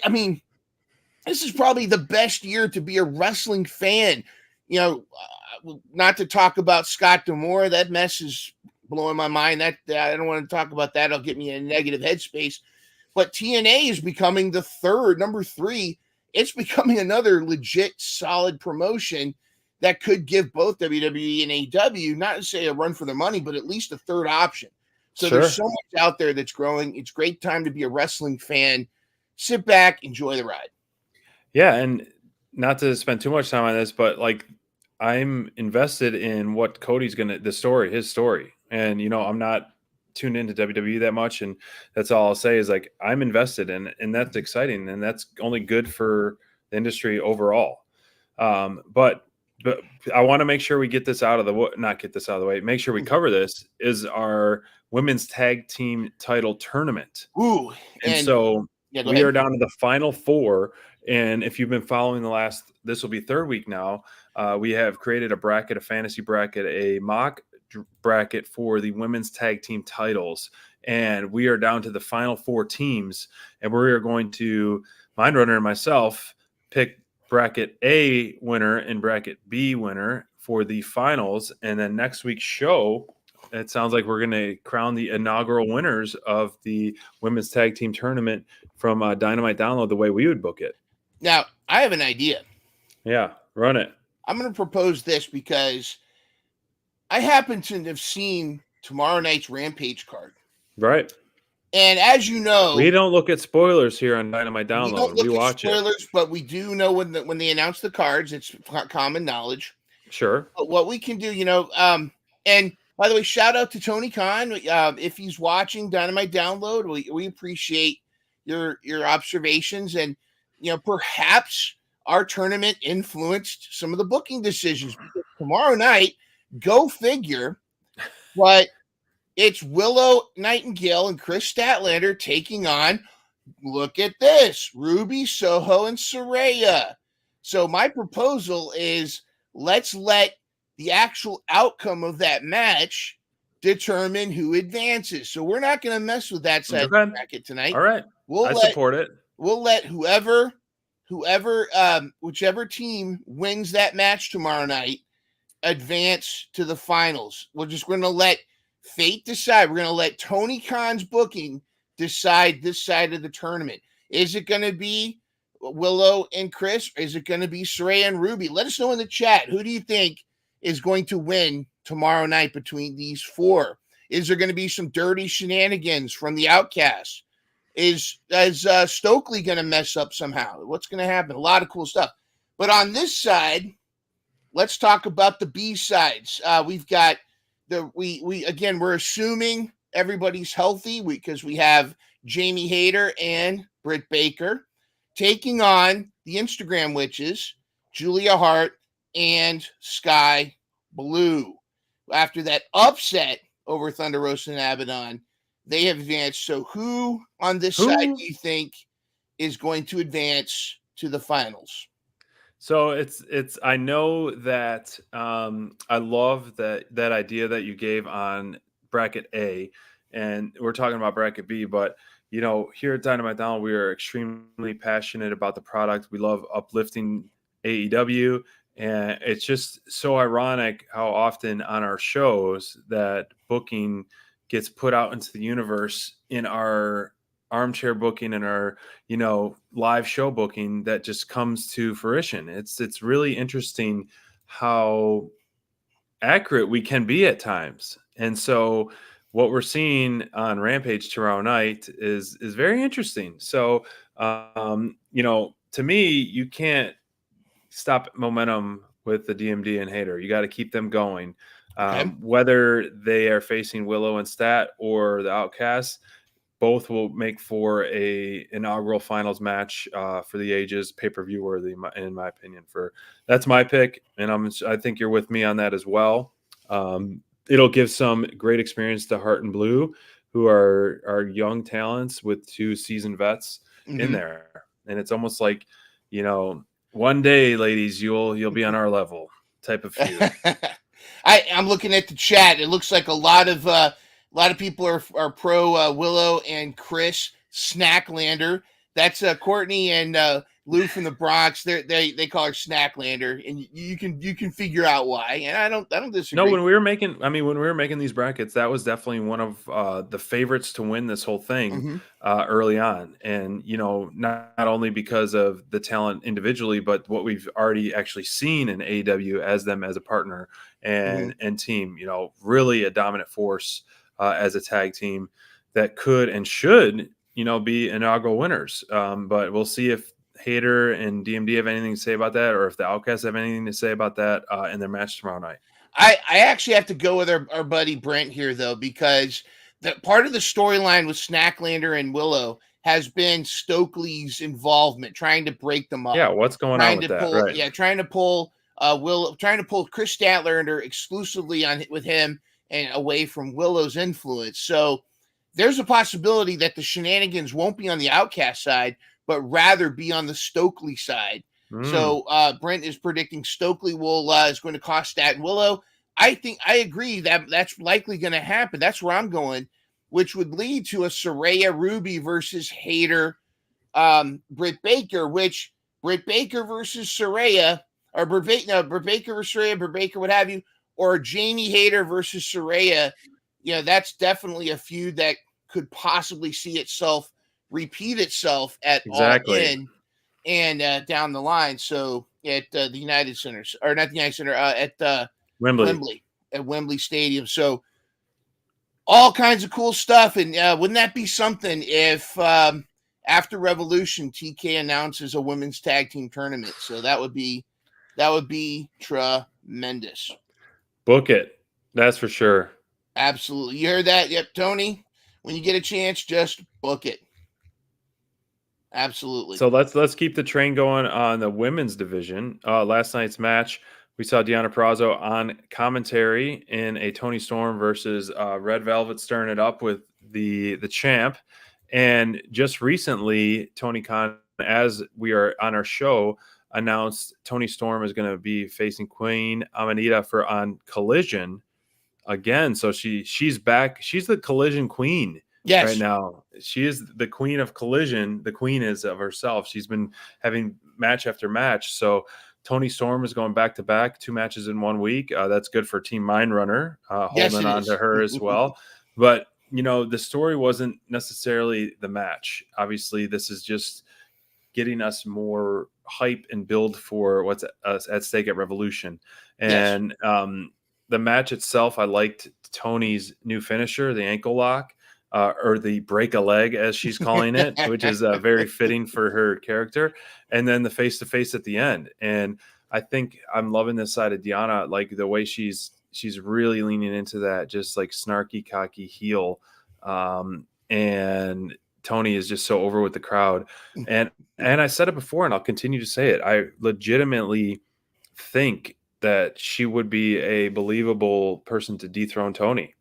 this is probably the best year to be a wrestling fan. You know, not to talk about Scott D'Amore. That mess is blowing my mind. That I don't want to talk about that. It'll get me in a negative headspace. But TNA is becoming the number 3. It's becoming another legit solid promotion that could give both WWE and AEW, not to say a run for their money, but at least a third option. So there's so much out there that's growing. It's a great time to be a wrestling fan. Sit back, enjoy the ride. Yeah, and not to spend too much time on this, but like I'm invested in what Cody's his story. And I'm not tuned into WWE that much, and that's all I'll say is like I'm invested in, and that's exciting, and that's only good for the industry overall. But I want to make sure we get this out of the way. Make sure we cover this is our women's tag team title tournament. Ooh, and so we are down to the final 4. And if you've been following this will be 3rd week now. We have created a fantasy bracket, a mock bracket for the women's tag team titles. And we are down to the final 4 teams. And we are going to, Mindrunner and myself, pick bracket A winner and bracket B winner for the finals. And then next week's show, it sounds like we're going to crown the inaugural winners of the women's tag team tournament from Dynamite Download the way we would book it. Now, I have an idea. Yeah, run it. I'm going to propose this because I happen to have seen tomorrow night's Rampage card. Right. And as you know, we don't look at spoilers here on Dynamite Download. We watch spoilers, but we do know when they announce the cards. It's common knowledge. Sure. But what we can do, and by the way, shout out to Tony Khan. If he's watching Dynamite Download, we appreciate your observations, and perhaps our tournament influenced some of the booking decisions. Because tomorrow night, go figure, but it's Willow Nightingale and Chris Statlander taking on, look at this, Ruby Soho and Saraya. So my proposal is let's let the actual outcome of that match determine who advances. So we're not going to mess with that side of the bracket tonight. All right. I support it. We'll let whichever team wins that match tomorrow night advance to the finals. We're going to let fate decide. We're going to let Tony Khan's booking decide this side of the tournament. Is it going to be Willow and Chris? Or is it going to be Saraya and Ruby? Let us know in the chat. Who do you think is going to win tomorrow night between these 4? Is there going to be some dirty shenanigans from the Outcasts? Is Stokely going to mess up somehow? What's going to happen? A lot of cool stuff. But on this side, let's talk about the B sides. We've got we're assuming everybody's healthy because we have Jamie Hayter and Britt Baker taking on the Instagram witches, Julia Hart and Sky Blue. After that upset over Thunder Rosa and Abaddon, they have advanced. So who on this side do you think is going to advance to the finals? So it's I know that I love that idea that you gave on bracket A, and we're talking about bracket B, but here at Dynamite Down, we are extremely passionate about the product. We love uplifting AEW, and it's just so ironic how often on our shows that booking gets put out into the universe in our armchair booking and our live show booking that just comes to fruition. It's really interesting how accurate we can be at times. And so what we're seeing on Rampage tomorrow night is very interesting. So to me, you can't stop momentum with the DMD and Hater. You got to keep them going. Whether they are facing Willow and Stat or the Outcasts, both will make for a inaugural finals match for the ages, pay-per-view worthy, in my opinion. That's my pick, and I think you're with me on that as well. It'll give some great experience to Heart and Blue, who are young talents with 2 seasoned vets in there, and it's almost like one day, ladies, you'll be on our level type of feud. I'm looking at the chat. It looks like a lot of people are pro Willow and Chris Snacklander. That's Courtney and Lou from the Bronx. They call her Snacklander, and you can figure out why. And I don't disagree. No, when we were making these brackets, that was definitely one of the favorites to win this whole thing early on. And not only because of the talent individually, but what we've already actually seen in AEW as them as a partner and team. Really a dominant force as a tag team that could and should be inaugural winners. But we'll see if Hater and DMD have anything to say about that, or if the Outcasts have anything to say about that in their match tomorrow night. I actually have to go with our buddy Brent here, though, because that part of the storyline with Snacklander and Willow has been Stokely's involvement, trying to break them up. Yeah, what's going on with that? Right. Yeah, trying to pull Chris Statlander exclusively with him and away from Willow's influence. So there's a possibility that the shenanigans won't be on the Outcast side, but rather be on the Stokely side. So Brent is predicting Stokely is going to cost Stat and Willow. I agree that that's likely going to happen. That's where I'm going, which would lead to a Saraya Ruby versus Hater, Britt Baker, which Britt Baker versus Saraya, or Britt Baker versus Saraya, Britt Baker, what have you, or Jamie Hater versus Saraya. That's definitely a feud that could possibly see itself repeat itself at All In and down the line. So at the United Center, or not the United Center, at Wembley Stadium. So all kinds of cool stuff. And wouldn't that be something if after Revolution, TK announces a women's tag team tournament? So that would be tremendous. Book it. That's for sure. Absolutely. You heard that? Yep, Tony. When you get a chance, just book it. Absolutely. So let's keep the train going on the women's division. Last night's match, we saw Deonna Purrazzo on commentary in a Toni Storm versus Red Velvet stirring it up with the champ. And just recently, Tony Khan, as we are on our show, announced Toni Storm is going to be facing Queen Amanita on Collision again. So she's back. She's the Collision queen. Yes. Right now. She is the queen of Collision. The queen is of herself. She's been having match after match. So Toni Storm is going back to back, 2 matches in 1 week. That's good for Team Mindrunner, holding on to her as well. But, the story wasn't necessarily the match. Obviously, this is just getting us more hype and build for what's at stake at Revolution. And the match itself, I liked Tony's new finisher, the ankle lock. Or the break a leg, as she's calling it, which is very fitting for her character. And then the face-to-face at the end. And I think I'm loving this side of Deonna, like the way she's really leaning into that, just like snarky, cocky heel. And Tony is just so over with the crowd. And I said it before, and I'll continue to say it. I legitimately think that she would be a believable person to dethrone Tony.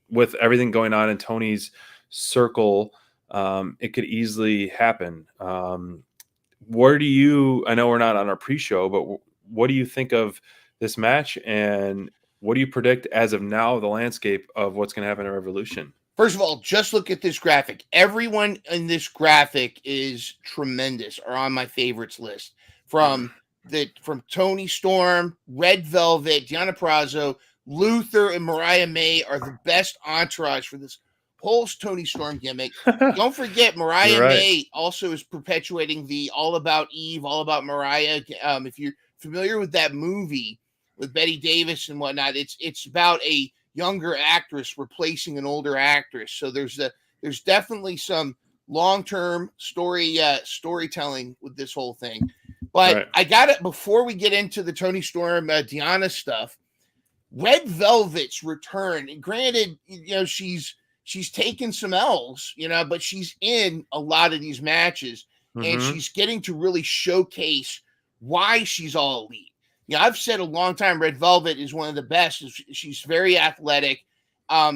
With everything going on in Tony's circle, it could easily happen. Where do you, I know we're not on our pre-show, but what do you think of this match, and what do you predict as of now, the landscape of what's going to happen in Revolution? First of all, just look at this graphic. Everyone in this graphic is tremendous, or on my favorites list. From Toni Storm, Red Velvet, Deonna Purrazzo, Luther, and Mariah May are the best entourage for this whole Toni Storm gimmick. Don't forget, Mariah May also is perpetuating the All About Eve, All About Mariah. If you're familiar with that movie with Betty Davis and whatnot, it's about a younger actress replacing an older actress. So there's definitely some long-term storytelling with this whole thing. But I got it before we get into the Toni Storm Deonna stuff. Red Velvet's return, and granted, she's taken some L's, but she's in a lot of these matches, and she's getting to really showcase why she's all elite. I've said a long time, Red Velvet is one of the best. She's very athletic.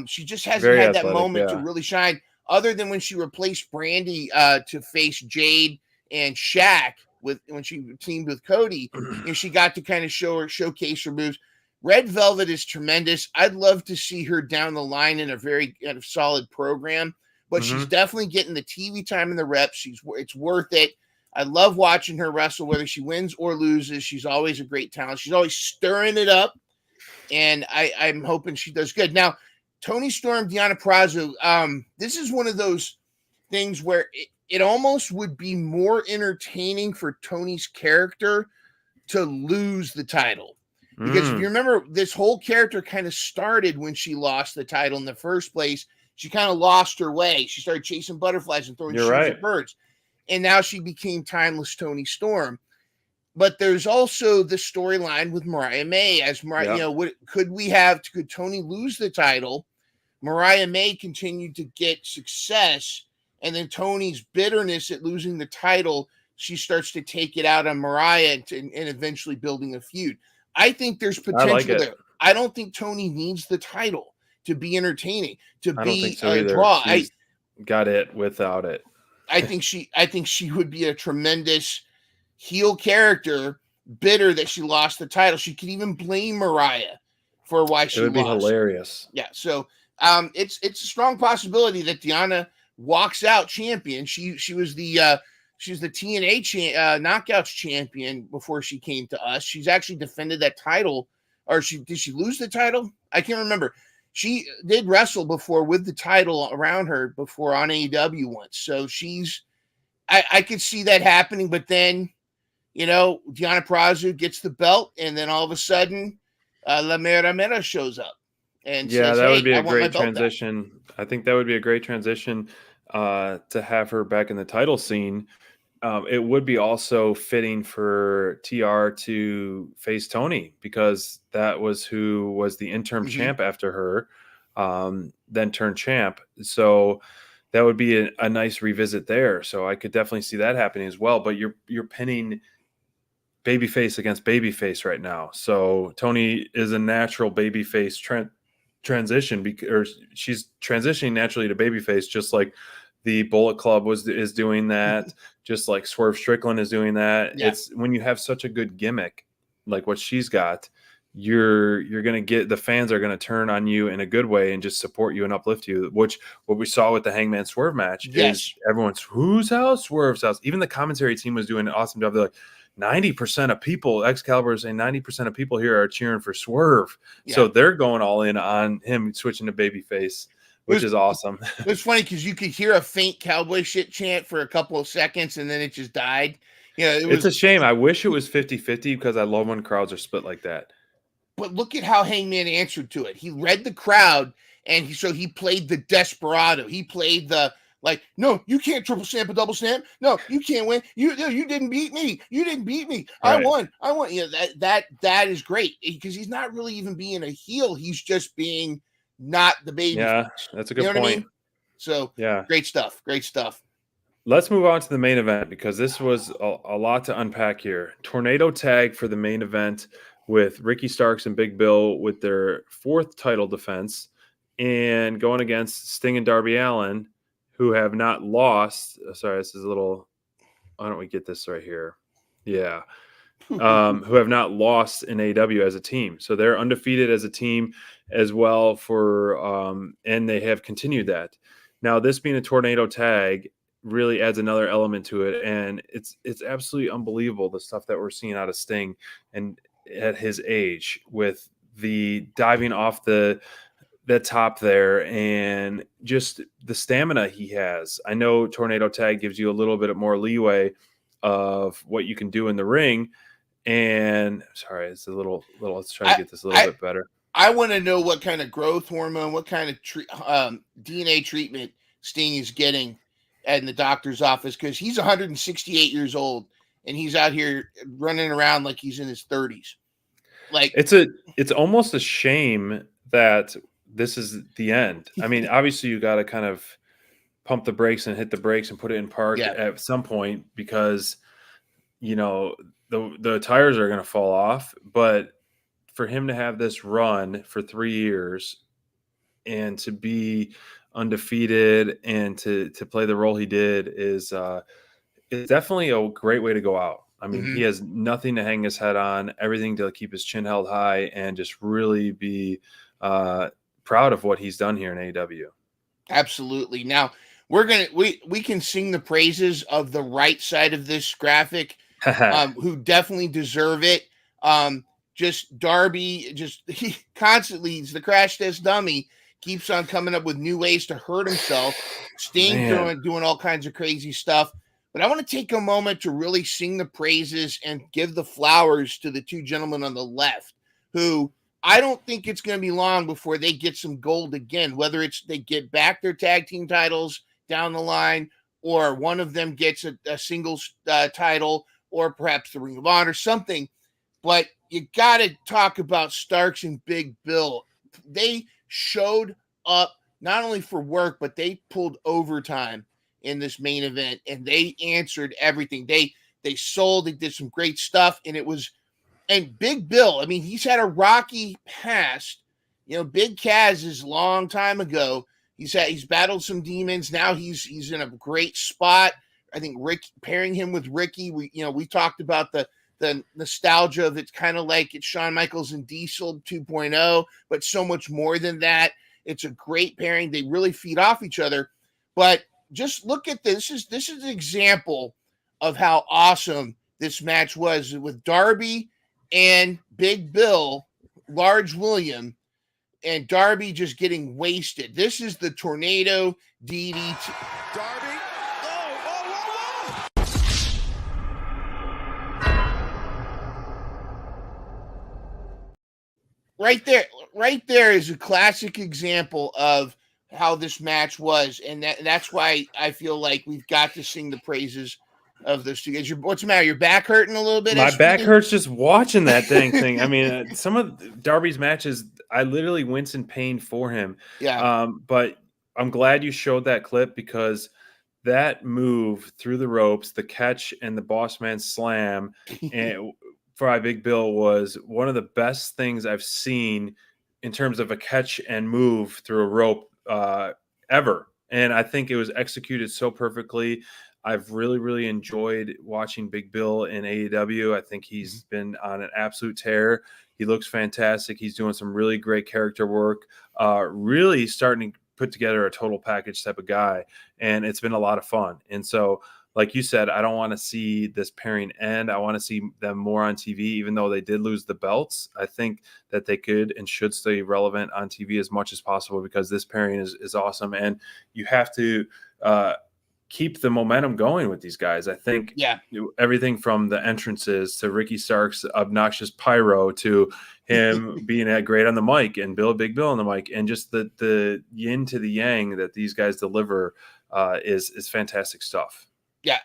She just hasn't had that moment to really shine, other than when she replaced Brandy to face Jade and Shaq when she teamed with Cody, and she got to kind of showcase her moves. Red Velvet is tremendous. I'd love to see her down the line in a very kind of solid program, but she's definitely getting the TV time and the reps. It's worth it. I love watching her wrestle, whether she wins or loses. She's always a great talent. She's always stirring it up, and I'm hoping she does good. Now, Toni Storm, Deonna Purrazzo, this is one of those things where it almost would be more entertaining for Tony's character to lose the title. Because if you remember, this whole character kind of started when she lost the title in the first place. She kind of lost her way. She started chasing butterflies and throwing shoes at birds. And now she became Timeless Toni Storm. But there's also the storyline with Mariah May. As Mariah, could Toni lose the title? Mariah May continued to get success, and then Tony's bitterness at losing the title, she starts to take it out on Mariah and eventually building a feud. I think there's potential there. I don't think Toni needs the title to be entertaining, to be a draw. She's got it without it. I think she would be a tremendous heel character, bitter that she lost the title. She could even blame Mariah for why she lost. It would be hilarious. Yeah, so it's a strong possibility that Deonna walks out champion. She was the TNA Knockouts champion before she came to us. She's actually defended that title, or did she lose the title? I can't remember. She did wrestle before with the title around her before on AEW once. So I could see that happening, but then, Deonna Purrazzo gets the belt, and then all of a sudden, La Mera Mera shows up. And says, that would hey, be a great transition. I think that would be a great transition to have her back in the title scene. It would be also fitting for TR to face Toni, because that was who was the interim champ after her, then turned champ. So that would be a nice revisit there. So I could definitely see that happening as well. But you're pinning babyface against babyface right now. So Toni is a natural babyface transition, because she's transitioning naturally to babyface, just like the Bullet Club is doing that, just like Swerve Strickland is doing that. Yeah. It's when you have such a good gimmick like what she's got, you're gonna get, the fans are gonna turn on you in a good way and just support you and uplift you. Which what we saw with the Hangman Swerve match is everyone's whose house? Swerve's house. Even the commentary team was doing an awesome job. They're like, 90% of people, Excalibur is saying 90% of people here are cheering for Swerve. Yeah. So they're going all in on him switching to babyface, which is awesome. It's funny because you could hear a faint cowboy shit chant for a couple of seconds and then it just died. It's a shame. I wish it was 50-50 because I love when crowds are split like that. But look at how Hangman answered to it. He read the crowd, and he played the desperado. He played the, like, no, you can't triple stamp a double stamp. No, you can't win. You didn't beat me. You didn't beat me. Right. I won. That is great, because he's not really even being a heel. He's just being not the baby. Yeah, that's a good point. I mean? So yeah, great stuff. Great stuff. Let's move on to the main event, because this was a lot to unpack here. Tornado tag for the main event with Ricky Starks and Big Bill with their fourth title defense, and going against Sting and Darby Allin, who have not lost. Sorry, this is a little. Why don't we get this right here? Yeah. Who have not lost in AEW as a team. So they're undefeated as a team as well and they have continued that. Now, this being a tornado tag really adds another element to it. And it's absolutely unbelievable, the stuff that we're seeing out of Sting and at his age, with the diving off the top there and just the stamina he has. I know tornado tag gives you a little bit more leeway of what you can do in the ring. And sorry, it's a little. Let's try to get this a little bit better. I want to know what kind of growth hormone, what kind of DNA treatment Sting is getting in the doctor's office, because he's 168 years old and he's out here running around like he's in his 30s. Like it's almost a shame that this is the end. I mean, obviously you got to kind of pump the brakes and hit the brakes and put it in park at some point, because the tires are going to fall off. But for him to have this run for 3 years and to be undefeated and to play the role he did is definitely a great way to go out. I mean, he has nothing to hang his head on, everything to keep his chin held high and just really be proud of what he's done here in AEW. Absolutely. Now, we can sing the praises of the right side of this graphic, who definitely deserve it. Just Darby, he constantly, he's the crash test dummy, keeps on coming up with new ways to hurt himself. Sting doing all kinds of crazy stuff. But I want to take a moment to really sing the praises and give the flowers to the two gentlemen on the left, who I don't think it's going to be long before they get some gold again, whether it's they get back their tag team titles down the line, or one of them gets a singles title, or perhaps the Ring of Honor, something. But you got to talk about Starks and Big Bill. They showed up not only for work, but they pulled overtime in this main event, and they answered everything. They sold, they did some great stuff, and Big Bill, I mean, he's had a rocky past. You know, Big Kaz is a long time ago. He's battled some demons. Now he's in a great spot. I think pairing him with Ricky, we talked about the nostalgia of it's kind of like it's Shawn Michaels and Diesel 2.0, but so much more than that. It's a great pairing. They really feed off each other. But just look at this. This is an example of how awesome this match was with Darby and Big Bill, Large William, and Darby just getting wasted. This is the tornado DDT. Darby. Right there is a classic example of how this match was, and that's why I feel like we've got to sing the praises of those two guys. What's the matter? Your back hurting a little bit? My back hurts just watching that dang thing. I mean, some of Darby's matches, I literally wince in pain for him. Yeah. But I'm glad you showed that clip, because that move through the ropes, the catch and the boss man slam, and for Big Bill was one of the best things I've seen in terms of a catch and move through a rope ever. And I think it was executed so perfectly. I've really, really enjoyed watching Big Bill in AEW. I think he's been on an absolute tear. He looks fantastic. He's doing some really great character work, really starting to put together a total package type of guy. And it's been a lot of fun. And so, like you said, I don't want to see this pairing end. I want to see them more on TV, even though they did lose the belts. I think that they could and should stay relevant on TV as much as possible, because this pairing is awesome. And you have to keep the momentum going with these guys. I think everything from the entrances to Ricky Stark's obnoxious pyro to him being great on the mic, and Big Bill on the mic, and just the yin to the yang that these guys deliver is fantastic stuff. Yeah,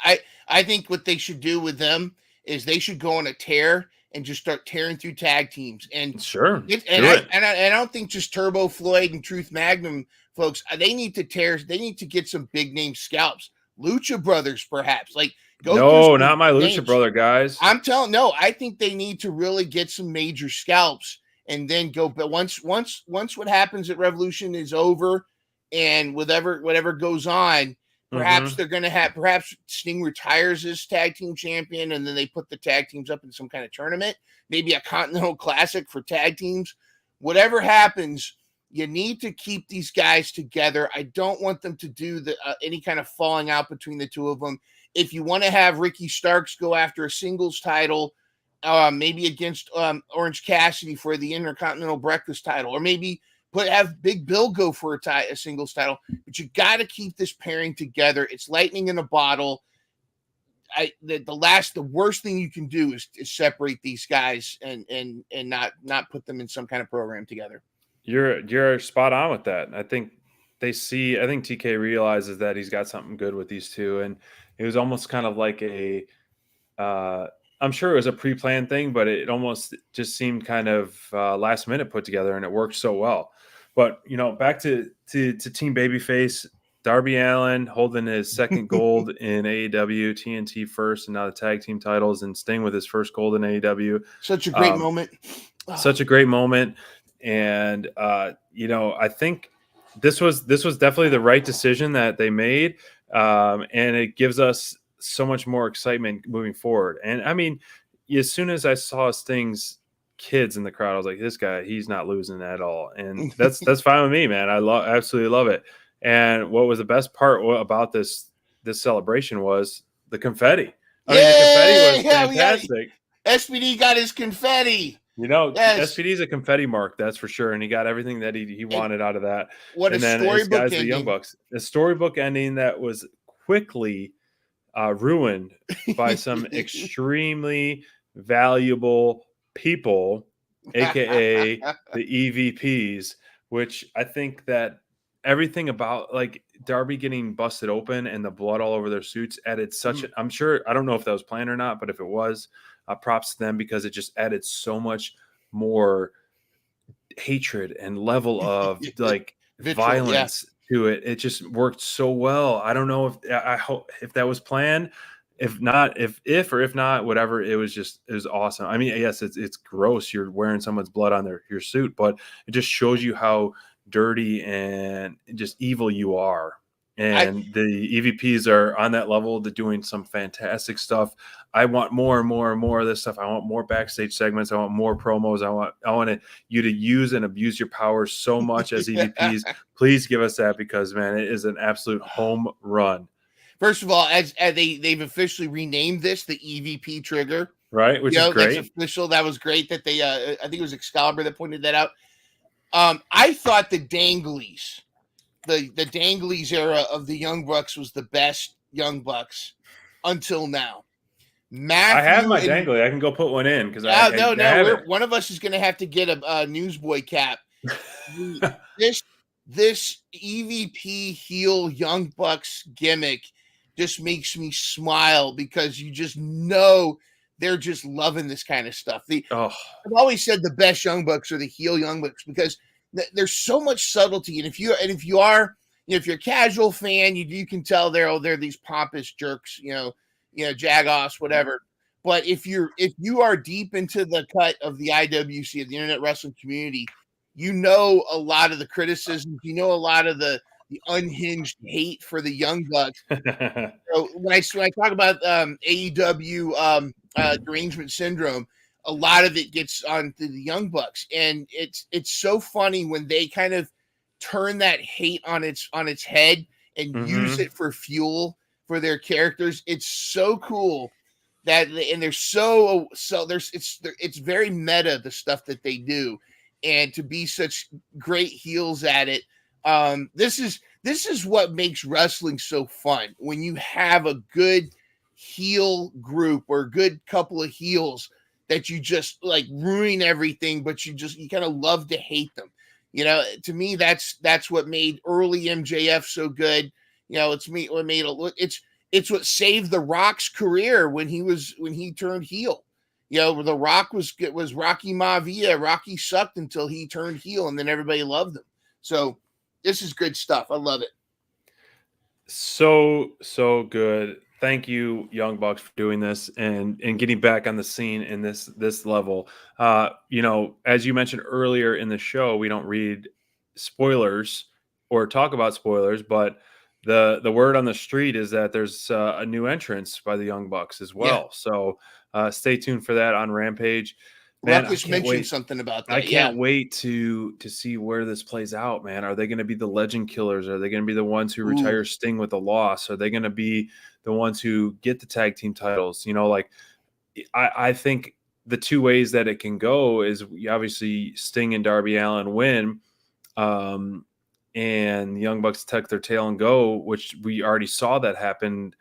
I think what they should do with them is they should go on a tear and just start tearing through tag teams. And sure, I don't think just Turbo Floyd and Truth Magnum folks. They need to tear. They need to get some big name scalps. Lucha Brothers, perhaps. No, not my Lucha Brother guys. I think they need to really get some major scalps and then go. But once what happens at Revolution is over, and whatever goes on. Perhaps they're going to perhaps Sting retires as tag team champion, and then they put the tag teams up in some kind of tournament, maybe a Continental Classic for tag teams. Whatever happens, you need to keep these guys together. I don't want them to do any kind of falling out between the two of them. If you want to have Ricky Starks go after a singles title, maybe against Orange Cassidy for the Intercontinental Breakfast title, or maybe have Big Bill go for a singles title, but you got to keep this pairing together. It's lightning in a bottle. The worst thing you can do is separate these guys and not put them in some kind of program together. You're spot on with that. I think TK realizes that he's got something good with these two, and it was almost kind of like I'm sure it was a pre-planned thing, but it almost just seemed kind of last minute put together, and it worked so well. But, back to Team Babyface, Darby Allin holding his second gold in AEW, TNT first, and now the tag team titles, and Sting with his first gold in AEW. Such a great moment. Such a great moment. And, I think this was definitely the right decision that they made. And it gives us so much more excitement moving forward. And I mean, as soon as I saw Sting's kids in the crowd, I was like, this guy, he's not losing at all. And that's fine with me, man. I absolutely love it. And what was the best part about this celebration was the confetti. I Yay! mean, the confetti was Yeah, fantastic. SPD got his confetti. You know, Yes. SPD is a confetti mark, that's for sure, and he got everything that he wanted out of that. What and a then storybook his guys, ending. the Young Bucks, a storybook ending that was quickly ruined by some extremely valuable people, aka the EVPs, which I think that everything about like Darby getting busted open and the blood all over their suits added such I'm sure, I don't know if that was planned or not, but if it was, props to them, because it just added so much more hatred and level of like violence to it. It just worked so well. I don't know if I hope if that was planned. If not, if not, whatever, it was awesome. I mean, yes, it's gross. You're wearing someone's blood on your suit, but it just shows you how dirty and just evil you are. And the EVPs are on that level. They're doing some fantastic stuff. I want more and more and more of this stuff. I want more backstage segments. I want more promos. I want you to use and abuse your powers so much as EVPs. Please give us that, because man, it is an absolute home run. First of all, as they've officially renamed this the EVP trigger, right? Which is great. That's official. That was great that they. I think it was Excalibur that pointed that out. I thought the Danglies, the Danglies era of the Young Bucks was the best Young Bucks until now. Matthew, I have my dangly. I can go put one in because one of us is going to have to get a newsboy cap. This EVP heel Young Bucks gimmick just makes me smile, because you just know they're just loving this kind of stuff. I've always said the best Young Bucks are the heel Young Bucks, because there's so much subtlety. And if you're a casual fan, you can tell they're these pompous jerks, jagoffs, whatever. But if you are deep into the cut of the IWC, of the Internet Wrestling community, you know a lot of the criticisms, you know a lot of the unhinged hate for the Young Bucks. So when I talk about AEW derangement syndrome, a lot of it gets on to the Young Bucks, and it's so funny when they kind of turn that hate on its head and use it for fuel for their characters. It's so cool that, and they're it's very meta, the stuff that they do, and to be such great heels at it. This is what makes wrestling so fun, when you have a good heel group or a good couple of heels that you just like ruin everything, but you kind of love to hate them. To me, that's what made early MJF so good. It's what saved The Rock's career when he turned heel. The Rock was Rocky Maivia. Rocky sucked until he turned heel, and then everybody loved him. So this is good stuff. I love it. So good. Thank you, Young Bucks, for doing this and getting back on the scene in this level. As you mentioned earlier in the show, we don't read spoilers or talk about spoilers, but the word on the street is that there's a new entrance by the Young Bucks as well. Yeah. So stay tuned for that on Rampage. Ruckus mentioned something about that. I can't wait to see where this plays out, man. Are they going to be the Legend Killers? Are they going to be the ones who retire Sting with a loss? Are they going to be the ones who get the tag team titles? I think the two ways that it can go is obviously Sting and Darby Allin win, and the Young Bucks tuck their tail and go, which we already saw that happen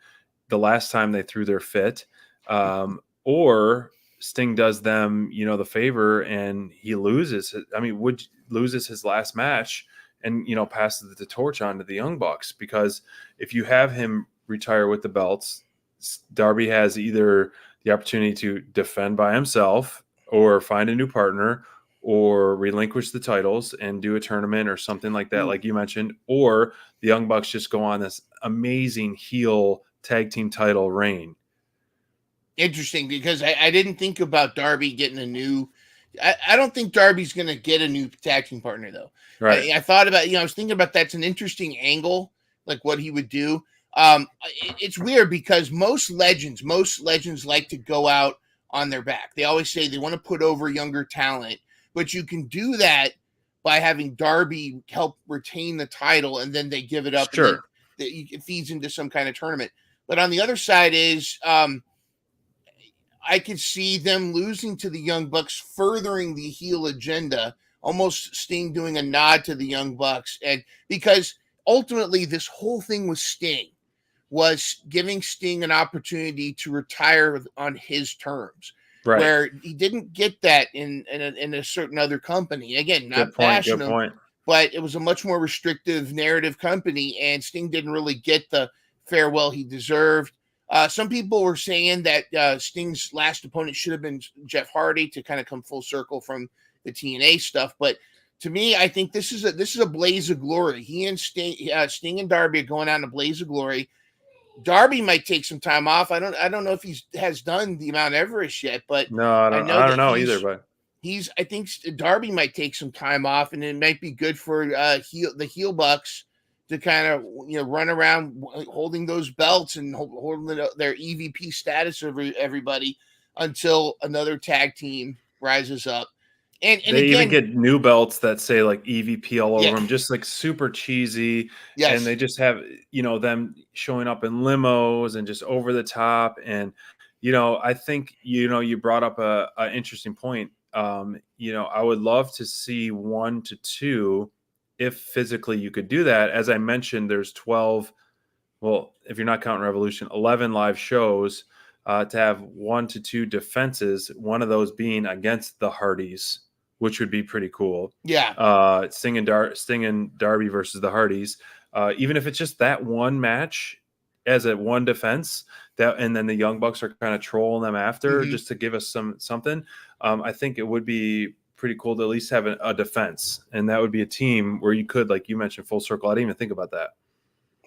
the last time they threw their fit, or Sting does them, the favor, and he loses his last match and, passes the torch on to the Young Bucks. Because if you have him retire with the belts, Darby has either the opportunity to defend by himself or find a new partner or relinquish the titles and do a tournament or something like that, like you mentioned, or the Young Bucks just go on this amazing heel tag team title reign. Interesting, because I didn't think about Darby getting a new. I don't think Darby's going to get a new tag team partner, though. Right. I thought about, I was thinking about that's an interesting angle, like what he would do. It's weird because most legends like to go out on their back. They always say they want to put over younger talent, but you can do that by having Darby help retain the title, and then they give it up. Sure. And then it feeds into some kind of tournament. But on the other side is I could see them losing to the Young Bucks, furthering the heel agenda, almost Sting doing a nod to the Young Bucks. And because ultimately this whole thing with Sting was giving Sting an opportunity to retire on his terms, Right. where he didn't get that in a certain other company. Again, not bashing him, but it was a much more restrictive narrative company, and Sting didn't really get the farewell he deserved. Some people were saying that Sting's last opponent should have been Jeff Hardy to kind of come full circle from the TNA stuff. But to me, I think this is a blaze of glory. He and Sting and Darby are going out in a blaze of glory. Darby might take some time off. I don't know if he has done the Mount Everest yet, but no, I don't know either. But I think Darby might take some time off, and it might be good for the heel Bucks to kind of run around holding those belts and holding their EVP status over everybody until another tag team rises up. And they again, even get new belts that say like EVP all over them, just like super cheesy. Yes. And they just have, them showing up in limos and just over the top. And, I think, you brought up a interesting point. I would love to see 1 to 2 if physically you could do that. As I mentioned, there's 12, well, if you're not counting Revolution, 11 live shows to have 1 to 2 defenses, one of those being against the Hardys, which would be pretty cool. Yeah. Sting and Darby versus the Hardys. Even if it's just that one match as a one defense, and then the Young Bucks are kind of trolling them after just to give us something. I think it would be pretty cool to at least have a defense, and that would be a team where you could, like you mentioned, full circle. I didn't even think about that.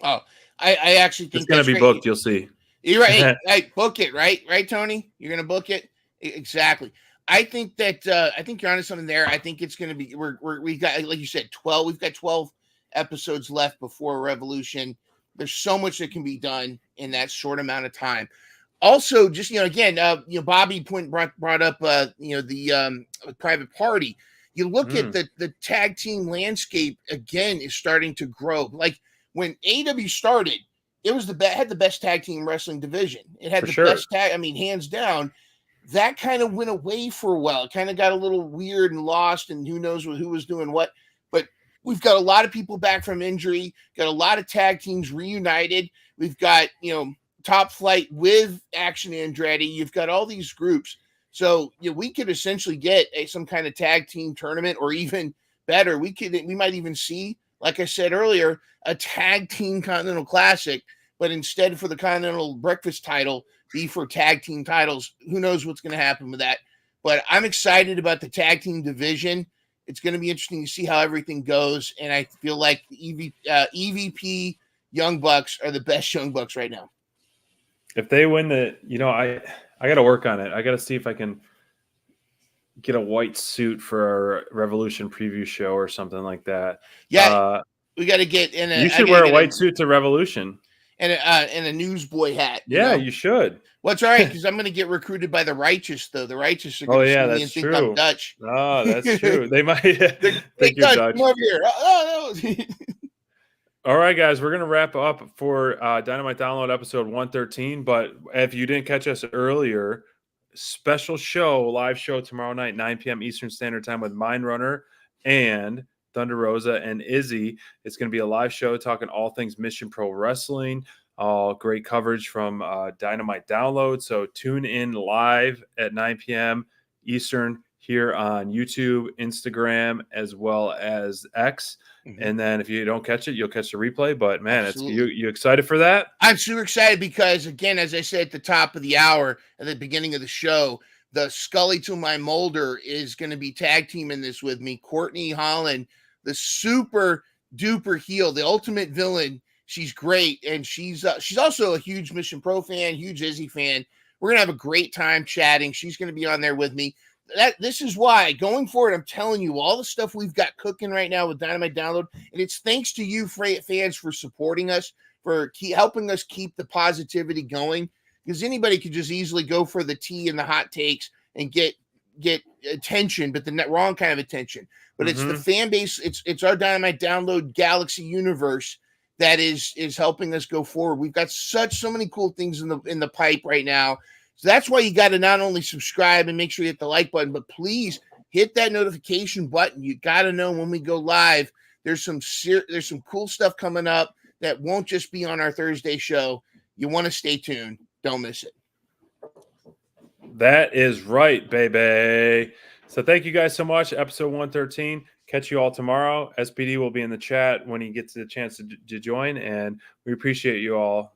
Oh, I actually think it's going to be booked. You'll see. You're right. Hey, book it, right, Tony? You're going to book it exactly. I think that I think you're onto something there. I think it's going to be we got, like you said, 12. We've got 12 episodes left before Revolution. There's so much that can be done in that short amount of time. Also, just again, Bobby brought up the Private Party. You look at the tag team landscape again is starting to grow. Like when AEW started, it was had the best tag team wrestling division. It had best tag. I mean, hands down. That kind of went away for a while. It kind of got a little weird and lost, and who knows who was doing what. But we've got a lot of people back from injury. Got a lot of tag teams reunited. We've got Top Flight with Action Andretti. You've got all these groups. So we could essentially get some kind of tag team tournament, or even better, we might even see, like I said earlier, a tag team Continental Classic, but instead for the Continental Breakfast title, be for tag team titles. Who knows what's going to happen with that? But I'm excited about the tag team division. It's going to be interesting to see how everything goes. And I feel like the EVP Young Bucks are the best Young Bucks right now. If they win I got to work on it. I got to see if I can get a white suit for our Revolution preview show or something like that. Yeah, we got to get in a. You should wear a white suit to Revolution. And a newsboy hat. You should. Well, it's all right, because I'm going to get recruited by the Righteous, though. The Righteous are going to see me and think I'm Dutch. Oh, that's true. They might think you're Dutch. Come over here. Oh, no. All right, guys, we're going to wrap up for Dynamite Download episode 113. But if you didn't catch us earlier, special live show tomorrow night, 9 p.m. Eastern Standard Time with Mind Runner and Thunder Rosa and Izzy. It's going to be a live show talking all things Mission Pro Wrestling, all great coverage from Dynamite Download. So tune in live at 9 p.m. Eastern here on YouTube, Instagram, as well as X. And then if you don't catch it, you'll catch the replay. But man, Absolutely. You excited for that? I'm super excited because, again, as I said at the top of the hour, at the beginning of the show, the Scully to my Mulder is going to be tag teaming this with me. Courtney Holland, the super duper heel, the ultimate villain. She's great, and she's also a huge Mission Pro fan, huge Izzy fan. We're gonna have a great time chatting. She's gonna be on there with me. This is why going forward, I'm telling you all the stuff we've got cooking right now with Dynamite Download, and it's thanks to you fans for supporting us, for helping us keep the positivity going. Because anybody could just easily go for the tea and the hot takes and get get attention, but the wrong kind of attention. But it's the fan base. It's our Dynamite Download Galaxy universe that is helping us go forward. We've got so many cool things in the pipe right now. So that's why you got to not only subscribe and make sure you hit the like button, but please hit that notification button. You got to know when we go live. There's some cool stuff coming up that won't just be on our Thursday show. You want to stay tuned. Don't miss it. That is right, baby. So thank you guys so much. Episode 113. Catch you all tomorrow. SPD will be in the chat when he gets the chance to join, and we appreciate you all.